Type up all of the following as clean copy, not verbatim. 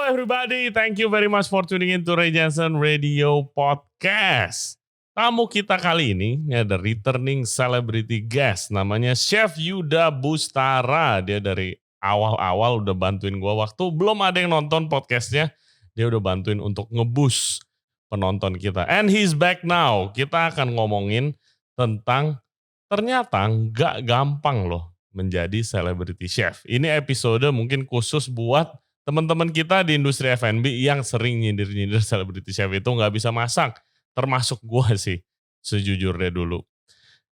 everybody, thank you very much for tuning in to Ray Jensen Radio Podcast. Tamu kita kali ini ada returning celebrity guest, namanya Chef Yuda Bustara. Dia dari awal-awal udah bantuin gue waktu belum ada yang nonton podcastnya, dia udah bantuin untuk nge-boost penonton kita. And he's back now. Kita akan ngomongin tentang ternyata nggak gampang loh menjadi celebrity chef. Ini episode mungkin khusus buat teman-teman kita di industri F&B yang sering nyindir-nyindir celebrity chef itu nggak bisa masak. Termasuk gue sih, sejujurnya dulu.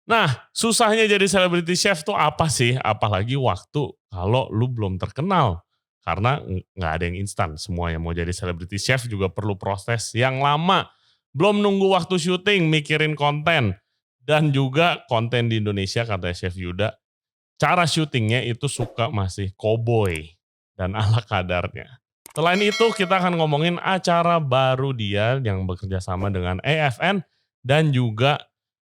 Nah, susahnya jadi celebrity chef tuh apa sih? Apalagi waktu kalau lu belum terkenal. Karena nggak ada yang instan. Semua yang mau jadi celebrity chef juga perlu proses yang lama. Belum nunggu waktu syuting, mikirin konten. Dan juga konten di Indonesia, kata Chef Yuda, cara syutingnya itu suka masih cowboy dan ala kadarnya. Selain itu kita akan ngomongin acara baru dia yang bekerja sama dengan AFN dan juga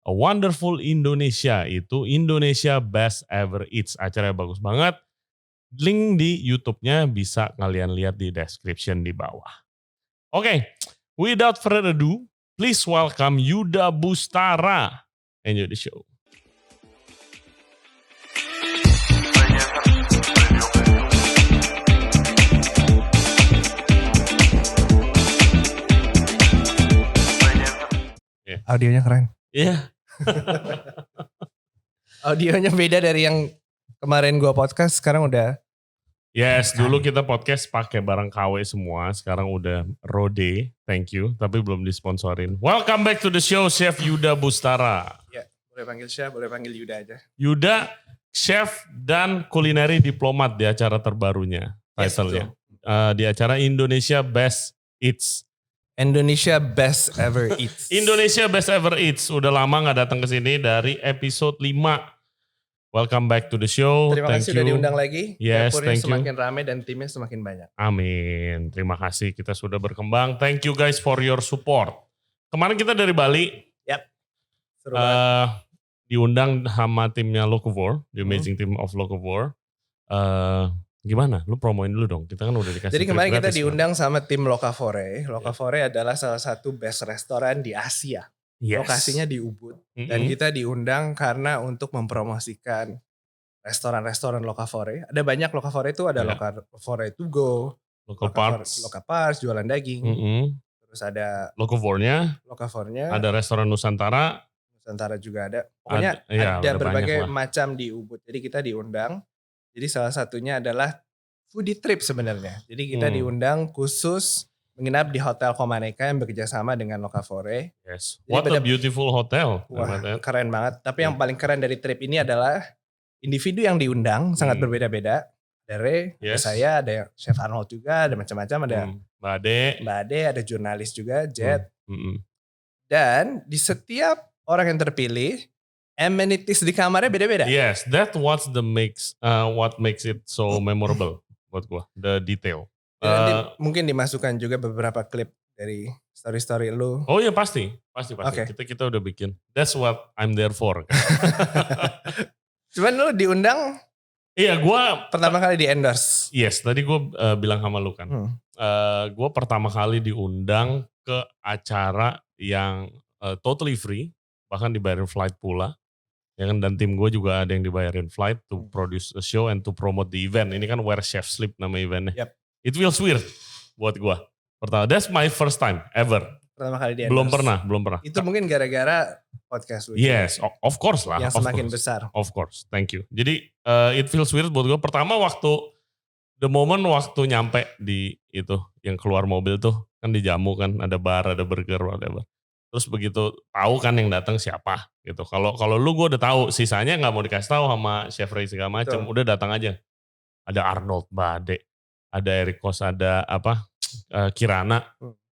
A Wonderful Indonesia, itu Indonesia Best Ever Eats. Acaranya bagus banget. Link di YouTube-nya bisa kalian lihat di description di bawah. Oke, without further ado, please welcome Yuda Bustara. Enjoy the show. Audionya keren. Iya. Audionya beda dari yang kemarin gua podcast, sekarang udah. Yes, dulu kita podcast pakai barang KW semua, sekarang udah Rode, thank you, tapi belum disponsorin. Welcome back to the show, Chef Yuda Bustara. Ya, boleh panggil Chef, boleh panggil Yuda aja. Yuda, chef dan kulineri diplomat di acara terbarunya, title-nya. Di acara Indonesia Best Eats. Indonesia Best Ever Eats. Indonesia Best Ever Eats. Udah lama gak datang ke sini dari episode 5. Welcome back to the show. Terima kasih sudah diundang lagi. Yes, dapurnya thank you. semakin ramai dan timnya semakin banyak. Amin. Terima kasih, kita sudah berkembang. Thank you guys for your support. Kemarin kita dari Bali. Yap. Seru banget. Diundang sama timnya Locavore, the amazing team of Locavore. Gimana? Lu promoin dulu dong. Kita kan udah dikasih. Jadi kemarin kita diundang sama tim Locavore. Locavore adalah salah satu best restoran di Asia. Yes. Lokasinya di Ubud. Dan kita diundang karena untuk mempromosikan restoran-restoran Locavore. Ada banyak Locavore itu, ada Locavore to go, Locapars, jualan daging. Terus ada Locavore-nya. Ada restoran Nusantara. Nusantara juga ada. Pokoknya ada berbagai macam di Ubud. Jadi kita diundang. Jadi salah satunya adalah foodie trip sebenarnya. Jadi kita diundang khusus menginap di Hotel Komaneka yang bekerjasama dengan Locavore. Yes. What a beautiful hotel. Wah, keren banget. Tapi yang paling keren dari trip ini adalah individu yang diundang sangat berbeda-beda. Ada Ray, ada saya, ada Chef Arnold juga, ada macam-macam. Ada Mbak Ade, ada jurnalis juga, Jet. Dan di setiap orang yang terpilih, amenities di kamarnya beda-beda. Yes, that what makes it so memorable buat gua, the detail. Nanti mungkin dimasukkan juga beberapa klip dari story-story lu. Oh iya pasti. Okay. Kita udah bikin. That's what I'm there for. Cuman lu diundang. Iya, gua pertama kali di endorse. Yes, tadi gua bilang sama lu kan. Gua pertama kali diundang ke acara yang totally free, bahkan dibayarin flight pula. Ya kan, dan tim gue juga ada yang dibayarin flight to produce a show and to promote the event. Ini kan Where Chef Sleep nama eventnya. Yep. It feels weird buat gue. Pertama, that's my first time ever. Pertama kali di endorse. Belum pernah. Itu mungkin gara-gara podcast lu. Yes, of course lah. Yang semakin besar. Of course, thank you. Jadi it feels weird buat gue. Pertama waktu nyampe di itu, yang keluar mobil tuh, kan dijamu kan, ada bar, ada burger, whatever. Terus begitu tahu kan yang datang siapa gitu. Kalau lu gue udah tahu, sisanya nggak mau dikasih tahu sama Chef Ray segala macam. Udah datang aja. Ada Arnold, Bade, ada Eric Kos, ada Kirana,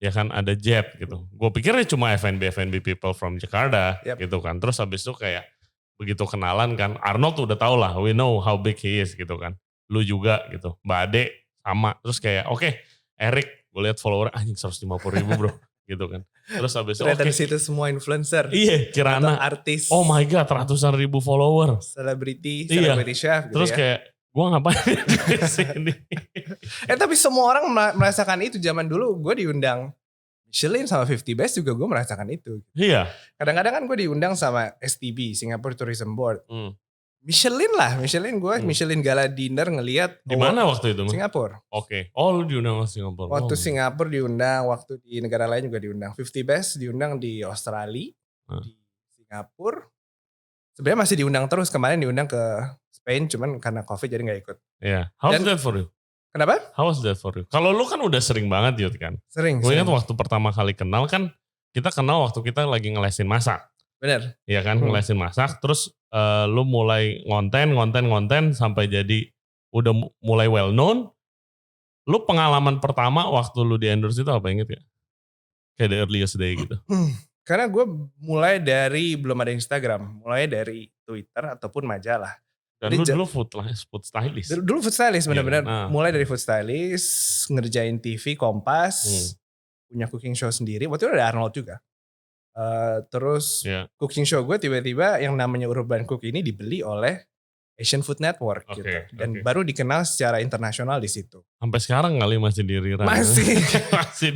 ya kan, ada Jet gitu. Gue pikirnya cuma F&B people from Jakarta gitu kan. Terus habis itu kayak begitu kenalan kan, Arnold udah tahu lah, we know how big he is gitu kan. Lu juga gitu, Bade sama. Terus kayak oke, Eric, gue lihat follower anjing 150.000 bro. Gitu kan. Terus habis itu dari situ semua influencer. Iya, Kirana. Artis. Oh my god, ratusan ribu follower. Celebrity chef gitu. Terus kayak Gue ngapain di sini? Tapi semua orang merasakan itu. Zaman dulu gue diundang Michelin sama 50 Best juga gue merasakan itu. Iya. Kadang-kadang kan gue diundang sama STB, Singapore Tourism Board. Michelin gue Michelin Gala Dinner ngelihat. Di mana waktu itu? Singapura. Oke. Oh lu diundang ke Singapura. Waktu Singapura diundang, waktu di negara lain juga diundang. 50 Best diundang di Australia, di Singapura. Sebenarnya masih diundang terus, kemarin diundang ke Spain, cuman karena COVID jadi gak ikut. Iya. How's that for you? Kenapa? How was that for you? Kalau lu kan udah sering banget Yud kan? Sering. Gue ingat waktu pertama kali kenal kan, kita kenal waktu kita lagi ngelesin masak. Bener. Iya kan, ngelesin masak, terus lu mulai ngonten sampai jadi udah mulai well known. Lu pengalaman pertama waktu lu di endorse itu apa, inget ya? Kayak the earliest day gitu. Karena gue mulai dari belum ada Instagram, mulai dari Twitter ataupun majalah. Dan lu dulu food stylist. Dulu food stylist benar-benar. Mulai dari food stylist, ngerjain TV, Kompas, punya cooking show sendiri. Waktu itu ada Arnold juga. Terus cooking show gue tiba-tiba yang namanya Urban Cook ini dibeli oleh Asian Food Network gitu. Dan baru dikenal secara internasional di situ. Sampai sekarang kali masih di rerun.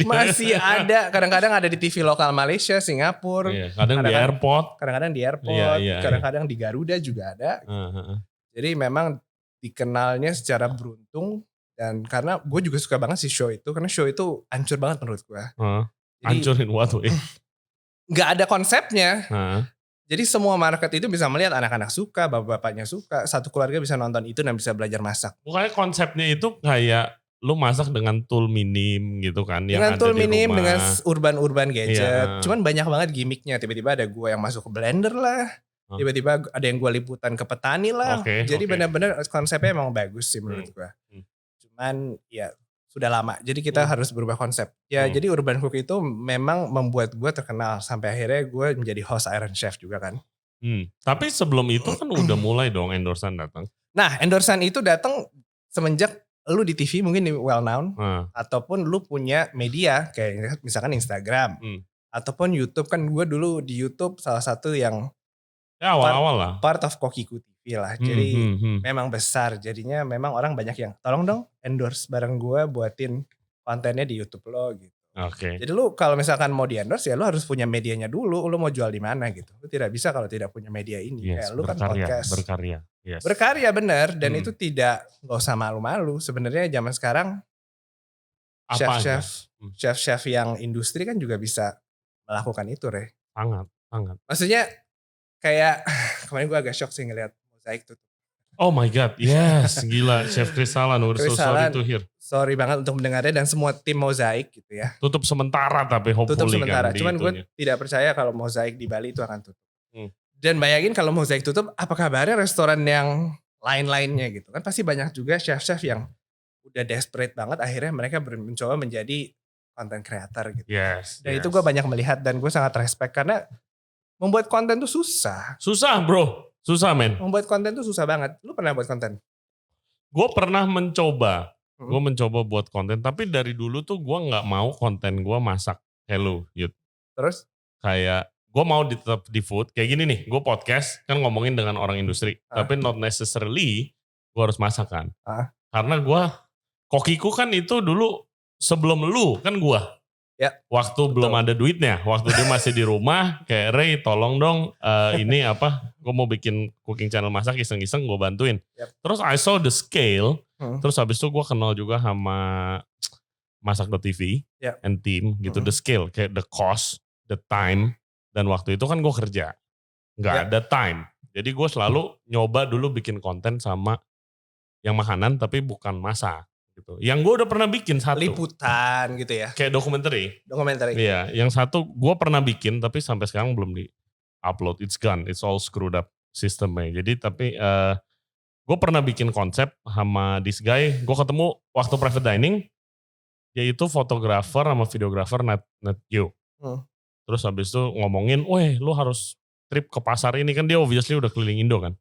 Masih ada. Kadang-kadang ada di TV lokal Malaysia, Singapura. Kadang di airport. Kadang-kadang di airport. Kadang-kadang di Garuda juga ada. Jadi memang dikenalnya secara beruntung. Dan karena gue juga suka banget sih show itu. Karena show itu hancur banget menurut gue. Hancurin what way? Gak ada konsepnya. Jadi semua market itu bisa melihat anak-anak suka, bapak-bapaknya suka. Satu keluarga bisa nonton itu dan bisa belajar masak. Pokoknya konsepnya itu kayak lu masak dengan tool minim gitu kan. Dengan tool minim, dengan urban gadget. Cuman banyak banget gimmicknya. Tiba-tiba ada gue yang masuk ke blender lah. Tiba-tiba ada yang gue liputan ke petani lah. Jadi benar-benar konsepnya emang bagus sih menurut gue. Cuman ya sudah lama. Jadi kita harus berubah konsep. Ya jadi Urban Cook itu memang membuat gue terkenal. Sampai akhirnya gue menjadi host Iron Chef juga kan. Tapi sebelum itu kan udah mulai dong endorsan datang. Nah endorsan itu datang semenjak lu di TV mungkin well known. Ataupun lu punya media kayak misalkan Instagram. Ataupun YouTube kan gue dulu di YouTube salah satu yang awal-awal lah. Part of Kokiku TV lah. Jadi memang besar. Jadinya memang orang banyak yang tolong dong endorse bareng gue buatin kontennya di YouTube lo gitu. Jadi lu kalau misalkan mau di endorse ya lu harus punya medianya dulu. Lu mau jual di mana gitu. Lu tidak bisa kalau tidak punya media ini. Kayak lu kan podcast. Berkarya. Berkarya bener. Dan itu gak usah malu-malu. Sebenarnya zaman sekarang chef-chef yang industri kan juga bisa melakukan itu Sangat. Maksudnya kayak kemarin gue agak shock sih ngeliat Mozaik tutup. Oh my God, yes, gila. Chef Chris Salan, we're so sorry to hear. Sorry banget untuk mendengarnya dan semua tim Mozaik gitu ya. Tutup sementara tapi hopefully tutup sementara. Kan. Cuman gue tidak percaya kalau Mozaik di Bali itu akan tutup. Dan bayangin kalau Mozaik tutup, apa kabarnya restoran yang lain-lainnya gitu. Kan pasti banyak juga chef-chef yang udah desperate banget akhirnya mereka mencoba menjadi content creator gitu. Dan itu gue banyak melihat dan gue sangat respect karena membuat konten tuh susah. Susah bro, susah men. Membuat konten tuh susah banget. Lu pernah buat konten? Gue pernah mencoba. Gue mencoba buat konten. Tapi dari dulu tuh gue gak mau konten gue masak. Hello, Yud. Terus? Kayak gue mau tetap di food. Kayak gini nih, gue podcast kan ngomongin dengan orang industri. Tapi not necessarily gue harus masak kan. Karena gue, Kokiku kan itu dulu sebelum lu kan gue. Waktu betul. Belum ada duitnya, waktu dia masih di rumah, kayak Ray tolong dong ini apa, gue mau bikin cooking channel masak iseng-iseng gue bantuin. Terus I saw the scale, terus habis itu gue kenal juga sama Masak.tv and team gitu, the scale, kayak the cost, the time, dan waktu itu kan gue kerja, nggak ada time. Jadi gue selalu nyoba dulu bikin konten sama yang makanan tapi bukan masak. Gitu. Yang gue udah pernah bikin satu. Liputan gitu ya. Kayak dokumenter. Iya, yang satu gue pernah bikin tapi sampai sekarang belum di upload. It's gone, it's all screwed up sistemnya. Jadi tapi gue pernah bikin konsep sama this guy. Gue ketemu waktu private dining, yaitu fotografer sama videografer net you. Terus habis itu ngomongin, weh lu harus trip ke pasar ini. Kan dia obviously udah keliling Indo kan.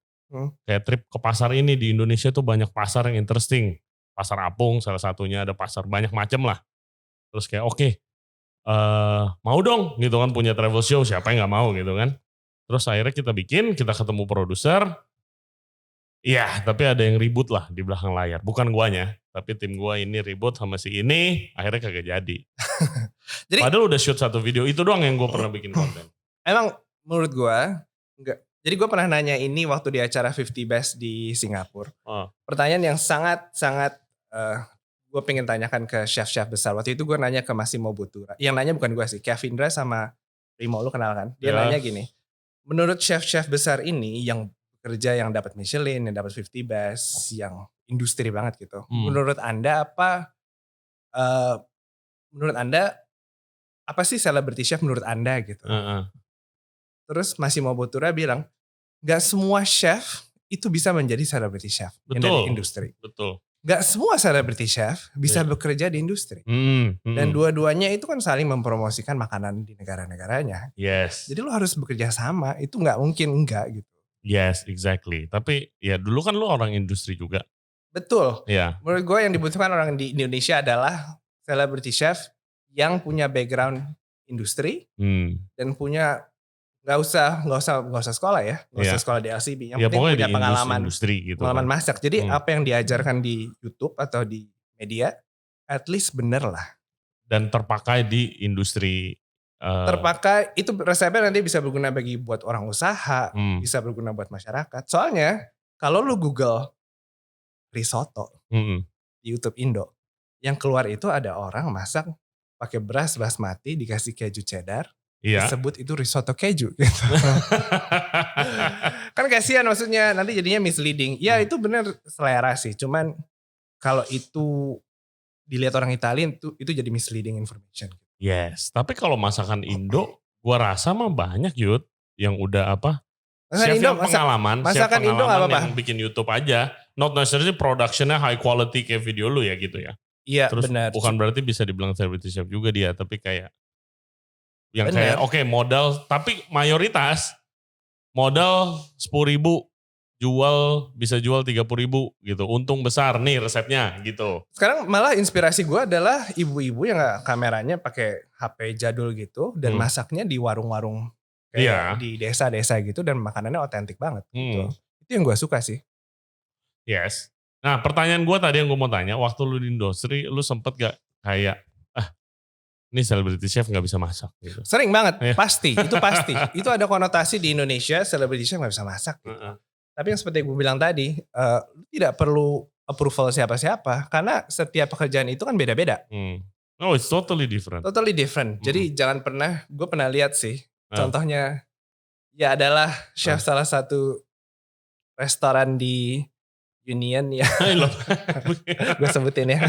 Kayak trip ke pasar ini di Indonesia tuh banyak pasar yang interesting. Pasar Apung salah satunya, ada pasar banyak macam lah. Terus kayak oke, mau dong gitu kan punya travel show, siapa yang gak mau gitu kan. Terus akhirnya kita bikin, kita ketemu produser, Iya, tapi ada yang ribut lah di belakang layar. Bukan guanya, tapi tim gua ini ribut sama si ini, akhirnya kagak jadi. Jadi, padahal udah shoot satu video, itu doang yang gua pernah bikin konten. Emang menurut gua, enggak. Jadi gua pernah nanya ini waktu di acara 50 Best di Singapura. Pertanyaan yang sangat gue pengen tanyakan ke chef-chef besar. Waktu itu gue nanya ke Massimo Bottura. Yang nanya bukan gue sih, Kevindra sama Primo, lu kenal kan? Dia nanya gini, menurut chef-chef besar ini yang bekerja, yang dapat Michelin, yang dapat 50 Best, yang industri banget gitu. Menurut Anda apa sih celebrity chef menurut Anda gitu? Terus Massimo Bottura bilang, gak semua chef itu bisa menjadi celebrity chef yang dari industri. Betul. Gak semua celebrity chef bisa bekerja di industri. Dan dua-duanya itu kan saling mempromosikan makanan di negara-negaranya. Yes. Jadi lu harus bekerja sama, itu gak mungkin enggak gitu. Yes, exactly. Tapi ya dulu kan lu orang industri juga. Betul. Yeah. Menurut gue yang dibutuhkan orang di Indonesia adalah celebrity chef yang punya background industri dan punya Gak usah sekolah ya, gak usah sekolah di LCB. Yang penting punya pengalaman industri gitu pengalaman masak. Jadi apa yang diajarkan di YouTube atau di media, at least bener lah. Dan terpakai di industri. Terpakai, itu resepnya nanti bisa berguna bagi buat orang usaha, bisa berguna buat masyarakat. Soalnya kalau lu Google risotto di YouTube Indo, yang keluar itu ada orang masak pakai beras basmati dikasih keju cheddar. Iya. Disebut itu risotto keju gitu. Kan kasihan maksudnya, nanti jadinya misleading. Ya itu bener selera sih, cuman kalau itu dilihat orang Italia itu jadi misleading information. Yes, tapi kalau masakan Indo gua rasa mah banyak Yud yang udah chef yang pengalaman, masakan Indo gak apa-apa. Yang bikin YouTube aja, not necessarily productionnya high quality kayak video lu ya gitu ya. Iya. Terus benar. Bukan berarti bisa dibilang celebrity chef juga dia, tapi kayak yang bener. Kayak modal, tapi mayoritas modal 10.000 bisa jual 30.000 gitu, untung besar nih resepnya gitu. Sekarang malah inspirasi gue adalah ibu-ibu yang kameranya pakai HP jadul gitu dan masaknya di warung-warung kayak di desa-desa gitu dan makanannya otentik banget gitu. Itu yang gue suka sih. Yes. Nah pertanyaan gue tadi yang gue mau tanya, waktu lu di industri lu sempet gak kayak ini celebrity chef gak bisa masak gitu? Sering banget, pasti, itu pasti. Itu ada konotasi di Indonesia celebrity chef gak bisa masak gitu. Tapi yang seperti gue bilang tadi, tidak perlu approval siapa-siapa, karena setiap pekerjaan itu kan beda-beda. Oh, it's totally different. Totally different. Jadi jangan pernah, gue pernah lihat sih, contohnya ya adalah chef salah satu restoran di Union ya. Gue sebutin ya.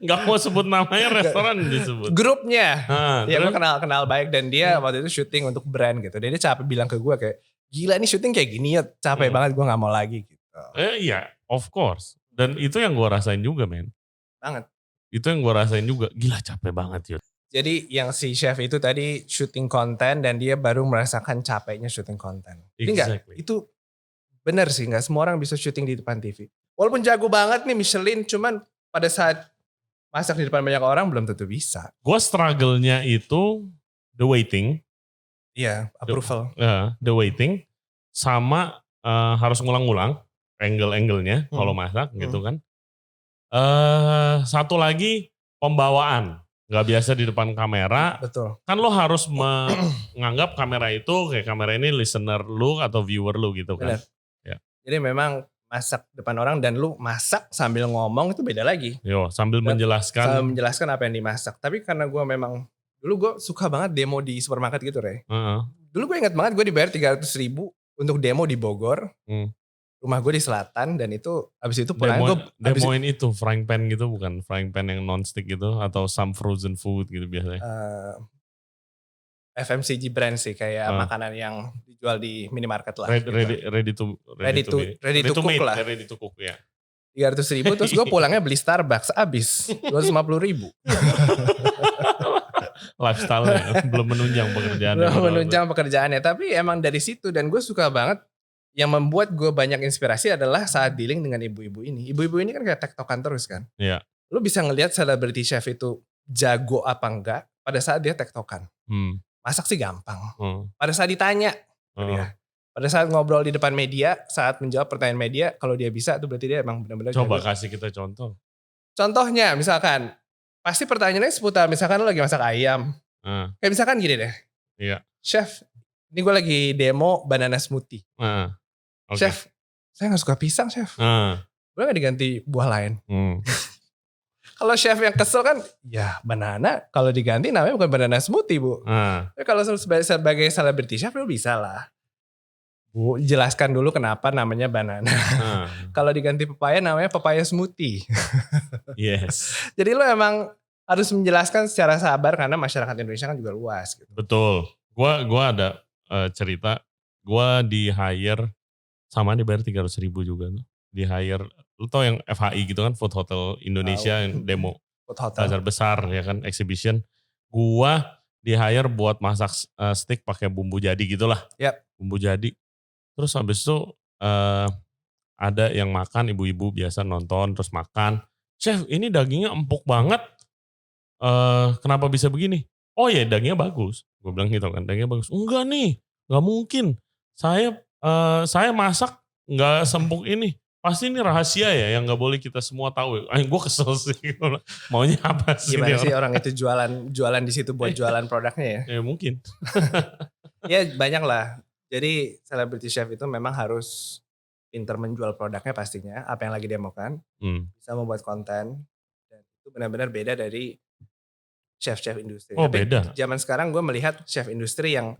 Gak mau sebut namanya, restoran disebut. Grupnya. Ya gue kenal baik dan dia waktu itu syuting untuk brand gitu. Dan dia capek bilang ke gue kayak, gila nih syuting kayak gini ya, capek banget, gue gak mau lagi gitu. Iya, of course. Dan itu yang gue rasain juga men. Banget. Itu yang gue rasain juga, gila capek banget Yud. Jadi yang si chef itu tadi syuting konten dan dia baru merasakan capeknya syuting konten. Exactly. Itu bener sih, gak semua orang bisa syuting di depan TV. Walaupun jago banget nih Michelin, cuman pada saat masak di depan banyak orang belum tentu bisa. Gue struggle-nya itu the waiting. Iya, approval. The waiting sama harus ngulang-ngulang angle-angle-nya kalau masak gitu kan. Satu lagi pembawaan. Gak biasa di depan kamera. Betul. Kan lo harus menganggap kamera itu kayak kamera ini listener lu atau viewer lu gitu kan. Benar. Ya. Jadi memang masak depan orang dan lu masak sambil ngomong itu beda lagi. Sambil menjelaskan apa yang dimasak. Tapi karena gue memang, dulu gue suka banget demo di supermarket gitu Rey. Dulu gue ingat banget gue dibayar 300.000 untuk demo di Bogor. Rumah gue di selatan dan itu abis itu pulang gue demoin itu frying pan gitu, bukan frying pan yang non-stick gitu atau some frozen food gitu biasanya. FMCG brand sih kayak makanan yang dijual di minimarket lah. Ready to cook lah. Ready to cook ya. 300.000 terus gue pulangnya beli Starbucks abis 250.000. Lifestyle-nya belum menunjang pekerjaannya. Belum menunjang pekerjaannya, tapi emang dari situ dan gue suka banget. Yang membuat gue banyak inspirasi adalah saat dealing dengan ibu-ibu ini. Ibu-ibu ini kan kayak tektokan terus kan. Iya. Lu bisa ngelihat celebrity chef itu jago apa enggak pada saat dia tektokan. Masak sih gampang. Pada saat ditanya, Pada saat ngobrol di depan media, saat menjawab pertanyaan media, kalau dia bisa itu berarti dia emang benar-benar Coba jago. kasih kita contoh. Contohnya misalkan, pasti pertanyaannya seputar misalkan lo lagi masak ayam. Kayak misalkan gini deh. Iya. Chef, ini gue lagi demo banana smoothie. Okay. Chef, saya gak suka pisang chef. Boleh gak diganti buah lain? Kalau chef yang kesel kan, ya banana kalau diganti namanya bukan banana smoothie bu. Tapi kalau sebagai celebrity chef lo bisa lah. Bu, jelaskan dulu kenapa namanya banana. Kalau diganti pepaya namanya pepaya smoothie. Yes. Jadi lo emang harus menjelaskan secara sabar karena masyarakat Indonesia kan juga luas. Gitu. Betul. Gua ada cerita. Gua di hire sama dibayar 300.000 juga. Di hire, lu tau yang FHI gitu kan, Food Hotel Indonesia yang demo. Food Hotel. Bazar besar ya kan, exhibition. Gua di hire buat masak steak pakai bumbu jadi gitulah. Yep. Bumbu jadi. Terus habis itu ada yang makan, ibu-ibu biasa nonton terus makan. Chef ini dagingnya empuk banget. Kenapa bisa begini? Oh ya dagingnya bagus. Gue bilang gitu kan, dagingnya bagus. Enggak nih, gak mungkin. Saya masak gak sempuk ini. Pasti ini rahasia ya yang gak boleh kita semua tahu. Gue kesel sih. Maunya apa sih? Gimana sih orang itu jualan di situ buat jualan produknya ya? Ya mungkin. Ya banyak lah. Jadi celebrity chef itu memang harus pintar menjual produknya pastinya. Apa yang lagi dia maukan. Bisa membuat konten. Dan itu benar-benar beda dari chef-chef industri. Oh tapi beda. Zaman sekarang gue melihat chef industri yang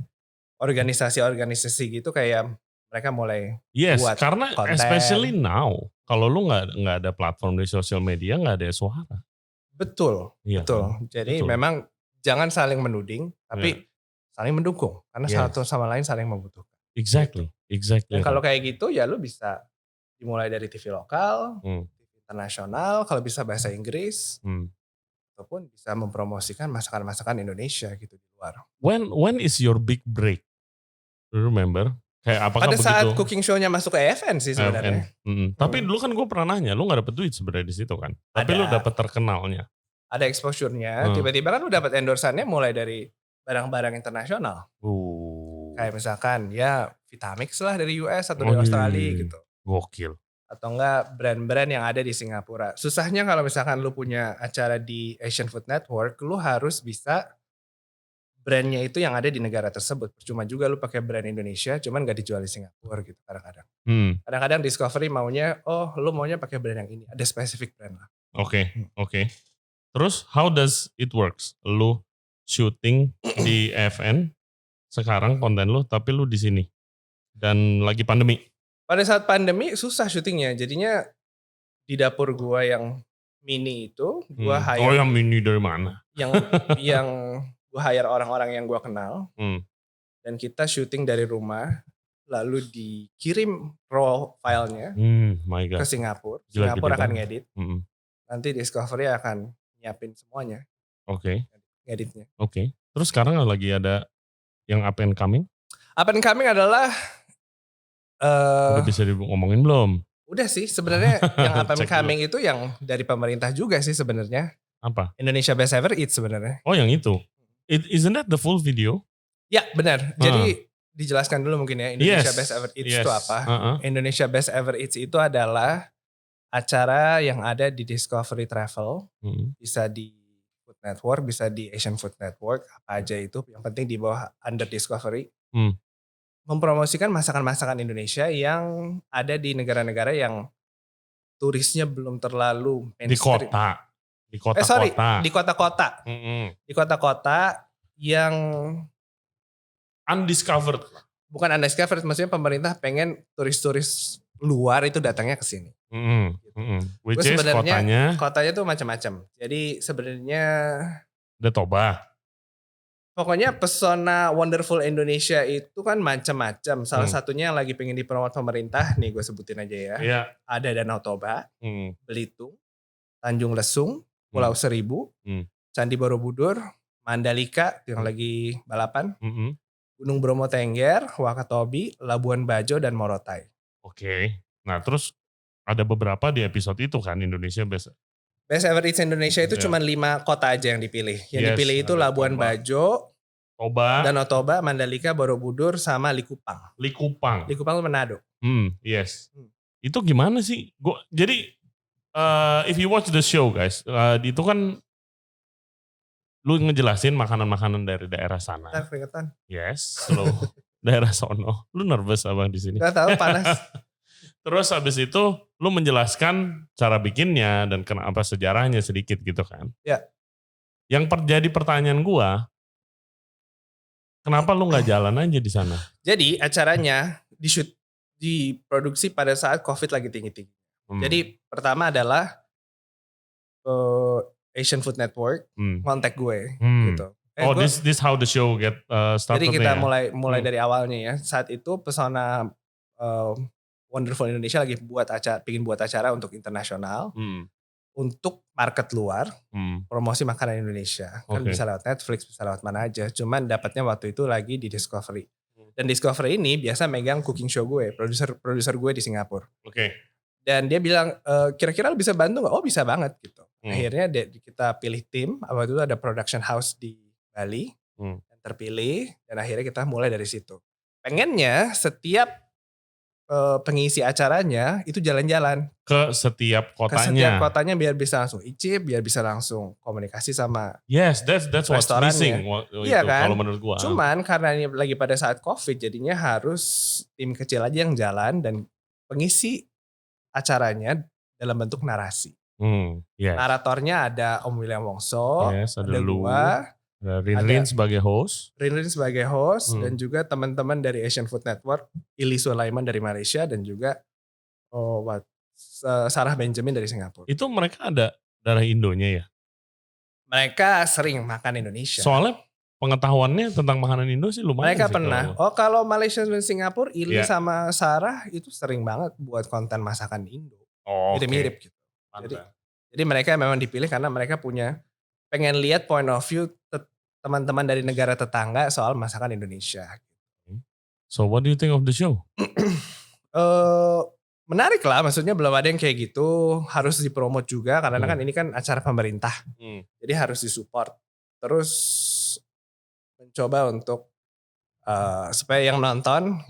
organisasi-organisasi gitu kayak mereka mulai buat karena konten. Especially now, kalau lu nggak ada platform di sosial media nggak ada suara. Betul, iya, betul. Jadi betul. Memang jangan saling menuding, tapi saling mendukung karena satu sama lain saling membutuhkan. Exactly. Dan kalau kayak gitu ya lu bisa dimulai dari TV lokal, TV internasional, kalau bisa bahasa Inggris. Ataupun bisa mempromosikan masakan-masakan Indonesia gitu di luar. When is your big break? Do you remember? Kayak apakah pada saat cooking show-nya masuk ke EFN sih sebenarnya. Tapi dulu kan gue pernah nanya, lu gak dapet duit sebenarnya di situ kan? Tapi lu dapet terkenalnya. Ada exposure-nya, tiba-tiba kan lu dapet endorsannya mulai dari barang-barang internasional. Kayak misalkan ya Vitamix lah dari US atau dari Australia gitu. Gokil. Atau enggak brand-brand yang ada di Singapura. Susahnya kalau misalkan lu punya acara di Asian Food Network, lu harus bisa brandnya itu yang ada di negara tersebut. Percuma juga lu pakai brand Indonesia, cuman gak dijual di Singapura gitu kadang-kadang. Kadang-kadang Discovery maunya, lu maunya pakai brand yang ini. Ada spesifik brand lah. Oke. Terus how does it works? Lu syuting di FN, sekarang konten lu, tapi lu di sini. Dan lagi pandemi. Pada saat pandemi susah syutingnya, jadinya di dapur gua yang mini itu, gua hire. Oh yang mini dari mana? Yang gua hire orang-orang yang gua kenal, dan kita syuting dari rumah, lalu dikirim raw filenya ke Singapura. Singapura akan ngedit, nanti Discovery akan nyiapin semuanya. Oke. Ngeditnya. Oke. Terus sekarang lagi ada yang up and coming? Up and coming adalah udah bisa ngomongin belum? Udah sih sebenarnya yang up and coming itu yang dari pemerintah juga sih sebenarnya. Apa? Indonesia Best Ever Eats sebenarnya. Oh yang itu? Isn't that the full video? Ya benar. Jadi dijelaskan dulu mungkin ya Indonesia Best Ever Eats itu apa? Indonesia Best Ever Eats itu adalah acara yang ada di Discovery Travel, bisa di Food Network, bisa di Asian Food Network, apa aja itu. Yang penting di bawah under Discovery. Mempromosikan masakan-masakan Indonesia yang ada di negara-negara yang turisnya belum terlalu mainstream. Di kota-kota. Di kota-kota. Di kota-kota yang undiscovered. Bukan undiscovered, maksudnya pemerintah pengen turis-turis luar itu datangnya ke sini. Which is kotanya tuh macam-macam. Jadi sebenarnya ada Toba. Pokoknya pesona wonderful Indonesia itu kan macam-macam. Salah satunya yang lagi pengen dipromot pemerintah, nih gue sebutin aja ya. Yeah. Ada Danau Toba, Belitung, Tanjung Lesung, Pulau Seribu, Candi Borobudur, Mandalika yang lagi balapan, Gunung Bromo Tengger, Wakatobi, Labuan Bajo, dan Morotai. Oke. Nah terus ada beberapa di episode itu kan Indonesia Best Ever Eats Indonesia itu cuma 5 kota aja yang dipilih. Yang dipilih itu Labuan Bajo, Danau Toba, Mandalika, Borobudur, sama Likupang. Likupang itu Manado. Yes. Itu gimana sih? Jadi if you watch the show guys, itu kan lu ngejelasin makanan-makanan dari daerah sana. Keringetan. Yes, slow. Daerah sono. Lu nervous abang di sini? Gak tahu, panas. Terus habis itu lu menjelaskan cara bikinnya dan kenapa sejarahnya sedikit gitu kan? Ya. Yang jadi pertanyaan gua, kenapa lu nggak jalan aja di sana? Jadi acaranya diproduksi pada saat COVID lagi tinggi-tinggi. Jadi pertama adalah Asian Food Network kontak gue gitu. This how the show get started. Jadi kita mulai dari awalnya ya. Saat itu Pesona Wonderful Indonesia lagi pingin buat acara untuk internasional, untuk market luar, promosi makanan Indonesia. Kan bisa lewat Netflix, bisa lewat mana aja. Cuman dapatnya waktu itu lagi di Discovery. Dan Discovery ini biasa megang cooking show gue, produser gue di Singapura. Dan dia bilang, kira-kira lu bisa bantu gak? Oh bisa banget gitu. Akhirnya kita pilih tim, waktu itu ada production house di Bali, yang terpilih, dan akhirnya kita mulai dari situ. Pengennya setiap pengisi acaranya itu jalan-jalan. Ke setiap kotanya. Ke setiap kotanya biar bisa langsung icip, biar bisa langsung komunikasi sama yes, that's what's missing. Iya kan? Kalau menurut gua. Cuman karena ini lagi pada saat COVID, jadinya harus tim kecil aja yang jalan dan pengisi acaranya dalam bentuk narasi. Yes. Naratornya ada Om William Wongso, ada gua, ada Rinrin sebagai host, dan juga teman-teman dari Asian Food Network, Ili Sulaiman dari Malaysia, dan juga Sarah Benjamin dari Singapura. Itu mereka ada darah Indonya ya? Mereka sering makan Indonesia. Soalnya pengetahuannya tentang makanan Indo sih lumayan. Mereka pernah. Kalau Malaysia dan Singapura, Ili sama Sarah itu sering banget buat konten masakan Indo. Mirip-mirip gitu. Jadi mereka memang dipilih karena mereka pengen lihat point of view teman-teman dari negara tetangga soal masakan Indonesia. So what do you think of the show? Menarik lah, maksudnya belum ada yang kayak gitu. Harus dipromot juga karena kan ini kan acara pemerintah. Jadi harus disupport. Terus mencoba untuk supaya yang nonton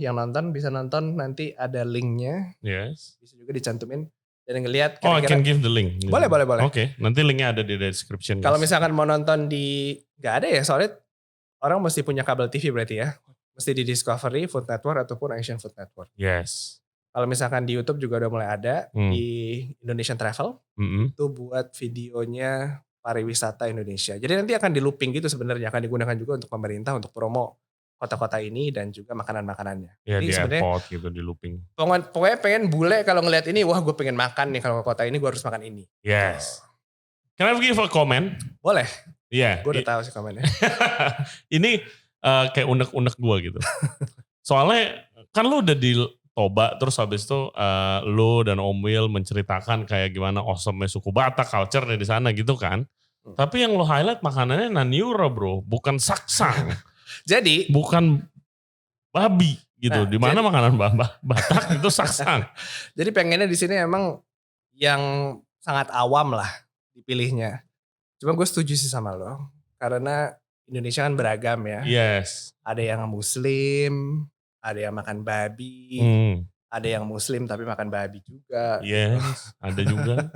bisa nonton, nanti ada linknya. Yes. Bisa juga dicantumin. Dan ngelihat I can give the link. Boleh. Oke, nanti linknya ada di description. Kalau misalkan mau nonton gak ada ya, soalnya orang mesti punya kabel TV berarti ya. Mesti di Discovery, Food Network, ataupun Asian Food Network. Yes. Kalau misalkan di YouTube juga udah mulai ada, di Indonesian Travel, itu buat videonya pariwisata Indonesia. Jadi nanti akan di looping gitu sebenarnya, akan digunakan juga untuk pemerintah, untuk promo kota-kota ini dan juga makanan-makanannya. Ya di airport gitu di looping. Pokoknya pengen bule kalau ngeliat ini, wah gue pengen makan nih kalau ke kota ini gue harus makan ini. Yes. Can I give a comment? Boleh. Iya. Gue udah tahu sih komennya. Ini kayak unek-unek gue gitu. Soalnya kan lu udah di Toba, terus habis itu lu dan Om Will menceritakan kayak gimana awesome-nya suku Batak, culture di sana gitu kan. Tapi yang lu highlight makanannya naniura bro, bukan saksang. Jadi bukan babi gitu. Di mana makanan Batak itu saksang. Jadi pengennya di sini emang yang sangat awam lah dipilihnya. Cuma gue setuju sih sama lo, karena Indonesia kan beragam ya. Yes. Ada yang Muslim, ada yang makan babi, ada yang Muslim tapi makan babi juga. Yes, ada juga.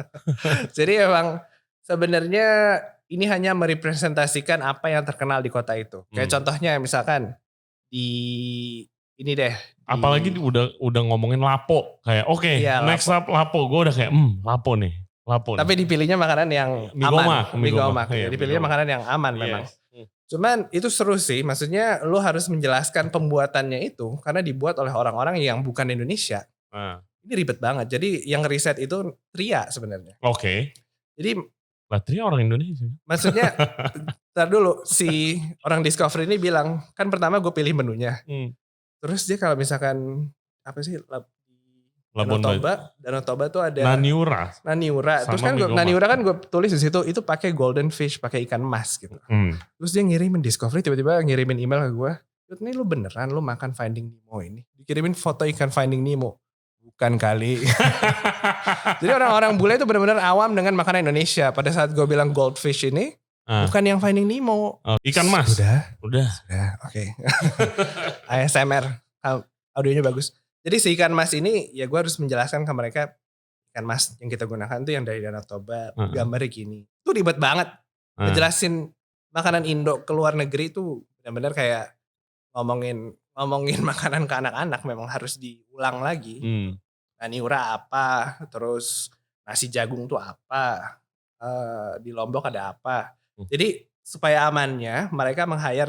Jadi emang sebenarnya ini hanya merepresentasikan apa yang terkenal di kota itu. Kayak contohnya misalkan ini deh. Apalagi udah ngomongin lapo. Kayak next up lapo. Gue udah kayak lapo nih. Tapi dipilihnya makanan yang aman. Mie gomak. Dipilihnya makanan yang aman memang. Cuman itu seru sih. Maksudnya lu harus menjelaskan pembuatannya itu. Karena dibuat oleh orang-orang yang bukan Indonesia. Ini ribet banget. Jadi yang riset itu Tria sebenarnya. Jadi Tria orang Indonesia. Maksudnya, ntar dulu si orang Discovery ini bilang, kan pertama gue pilih menunya. Terus dia kalau misalkan, apa sih, Danau Toba tuh ada Naniura. Terus kan Naniura kan gue tulis di situ, itu pakai golden fish, pakai ikan emas gitu. Terus dia ngirimin Discovery, tiba-tiba ngirimin email ke gue, ini lu beneran lu makan Finding Nemo ini? Dikirimin foto ikan Finding Nemo. Bukan kali. Jadi orang-orang bule itu benar-benar awam dengan makanan Indonesia. Pada saat gue bilang goldfish ini, Bukan yang Finding Nemo. Oh, ikan mas. Udah. Oke. ASMR. Audionya bagus. Jadi si ikan mas ini ya gue harus menjelaskan ke mereka ikan mas yang kita gunakan tuh yang dari Danau Toba. Gambarnya gini. Itu ribet banget. Ngejelasin makanan Indo ke luar negeri itu benar-benar kayak ngomongin makanan ke anak-anak memang harus diulang lagi. Naniura apa, terus nasi jagung tuh apa, di Lombok ada apa. Jadi supaya amannya mereka meng-hire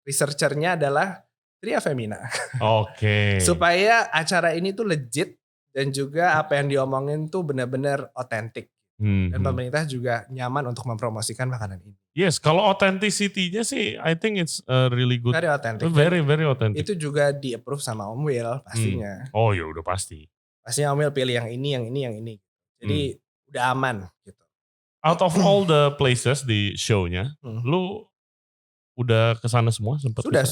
researchernya adalah Tria Femina. Oke. Supaya acara ini tuh legit dan juga apa yang diomongin tuh benar-benar otentik. Dan pemerintah juga nyaman untuk mempromosikan makanan ini. Yes, kalau authenticity-nya sih I think it's really good. Very authentic. Very authentic. Itu juga di-approve sama Om Will pastinya. Oh ya udah pasti. Pastinya Om Will pilih yang ini. Jadi udah aman gitu. Out of all the places di show-nya, lu udah kesana semua? Sudah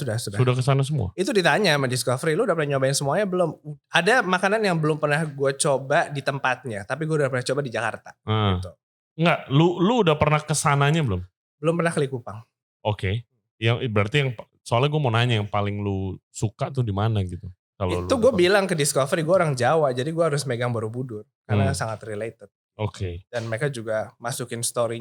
kesana semua? Itu ditanya sama Discovery, lu udah pernah nyobain semuanya belum? Ada makanan yang belum pernah gue coba di tempatnya, tapi gue udah pernah coba di Jakarta. Gitu. Enggak, lu udah pernah kesananya belum? Belum pernah ke Likupang. Oke. Yang berarti soalnya gue mau nanya yang paling lu suka tuh di mana gitu. Kalau itu gue bilang ke Discovery, gue orang Jawa, jadi gue harus megang Borobudur karena sangat related. Oke. Dan mereka juga masukin story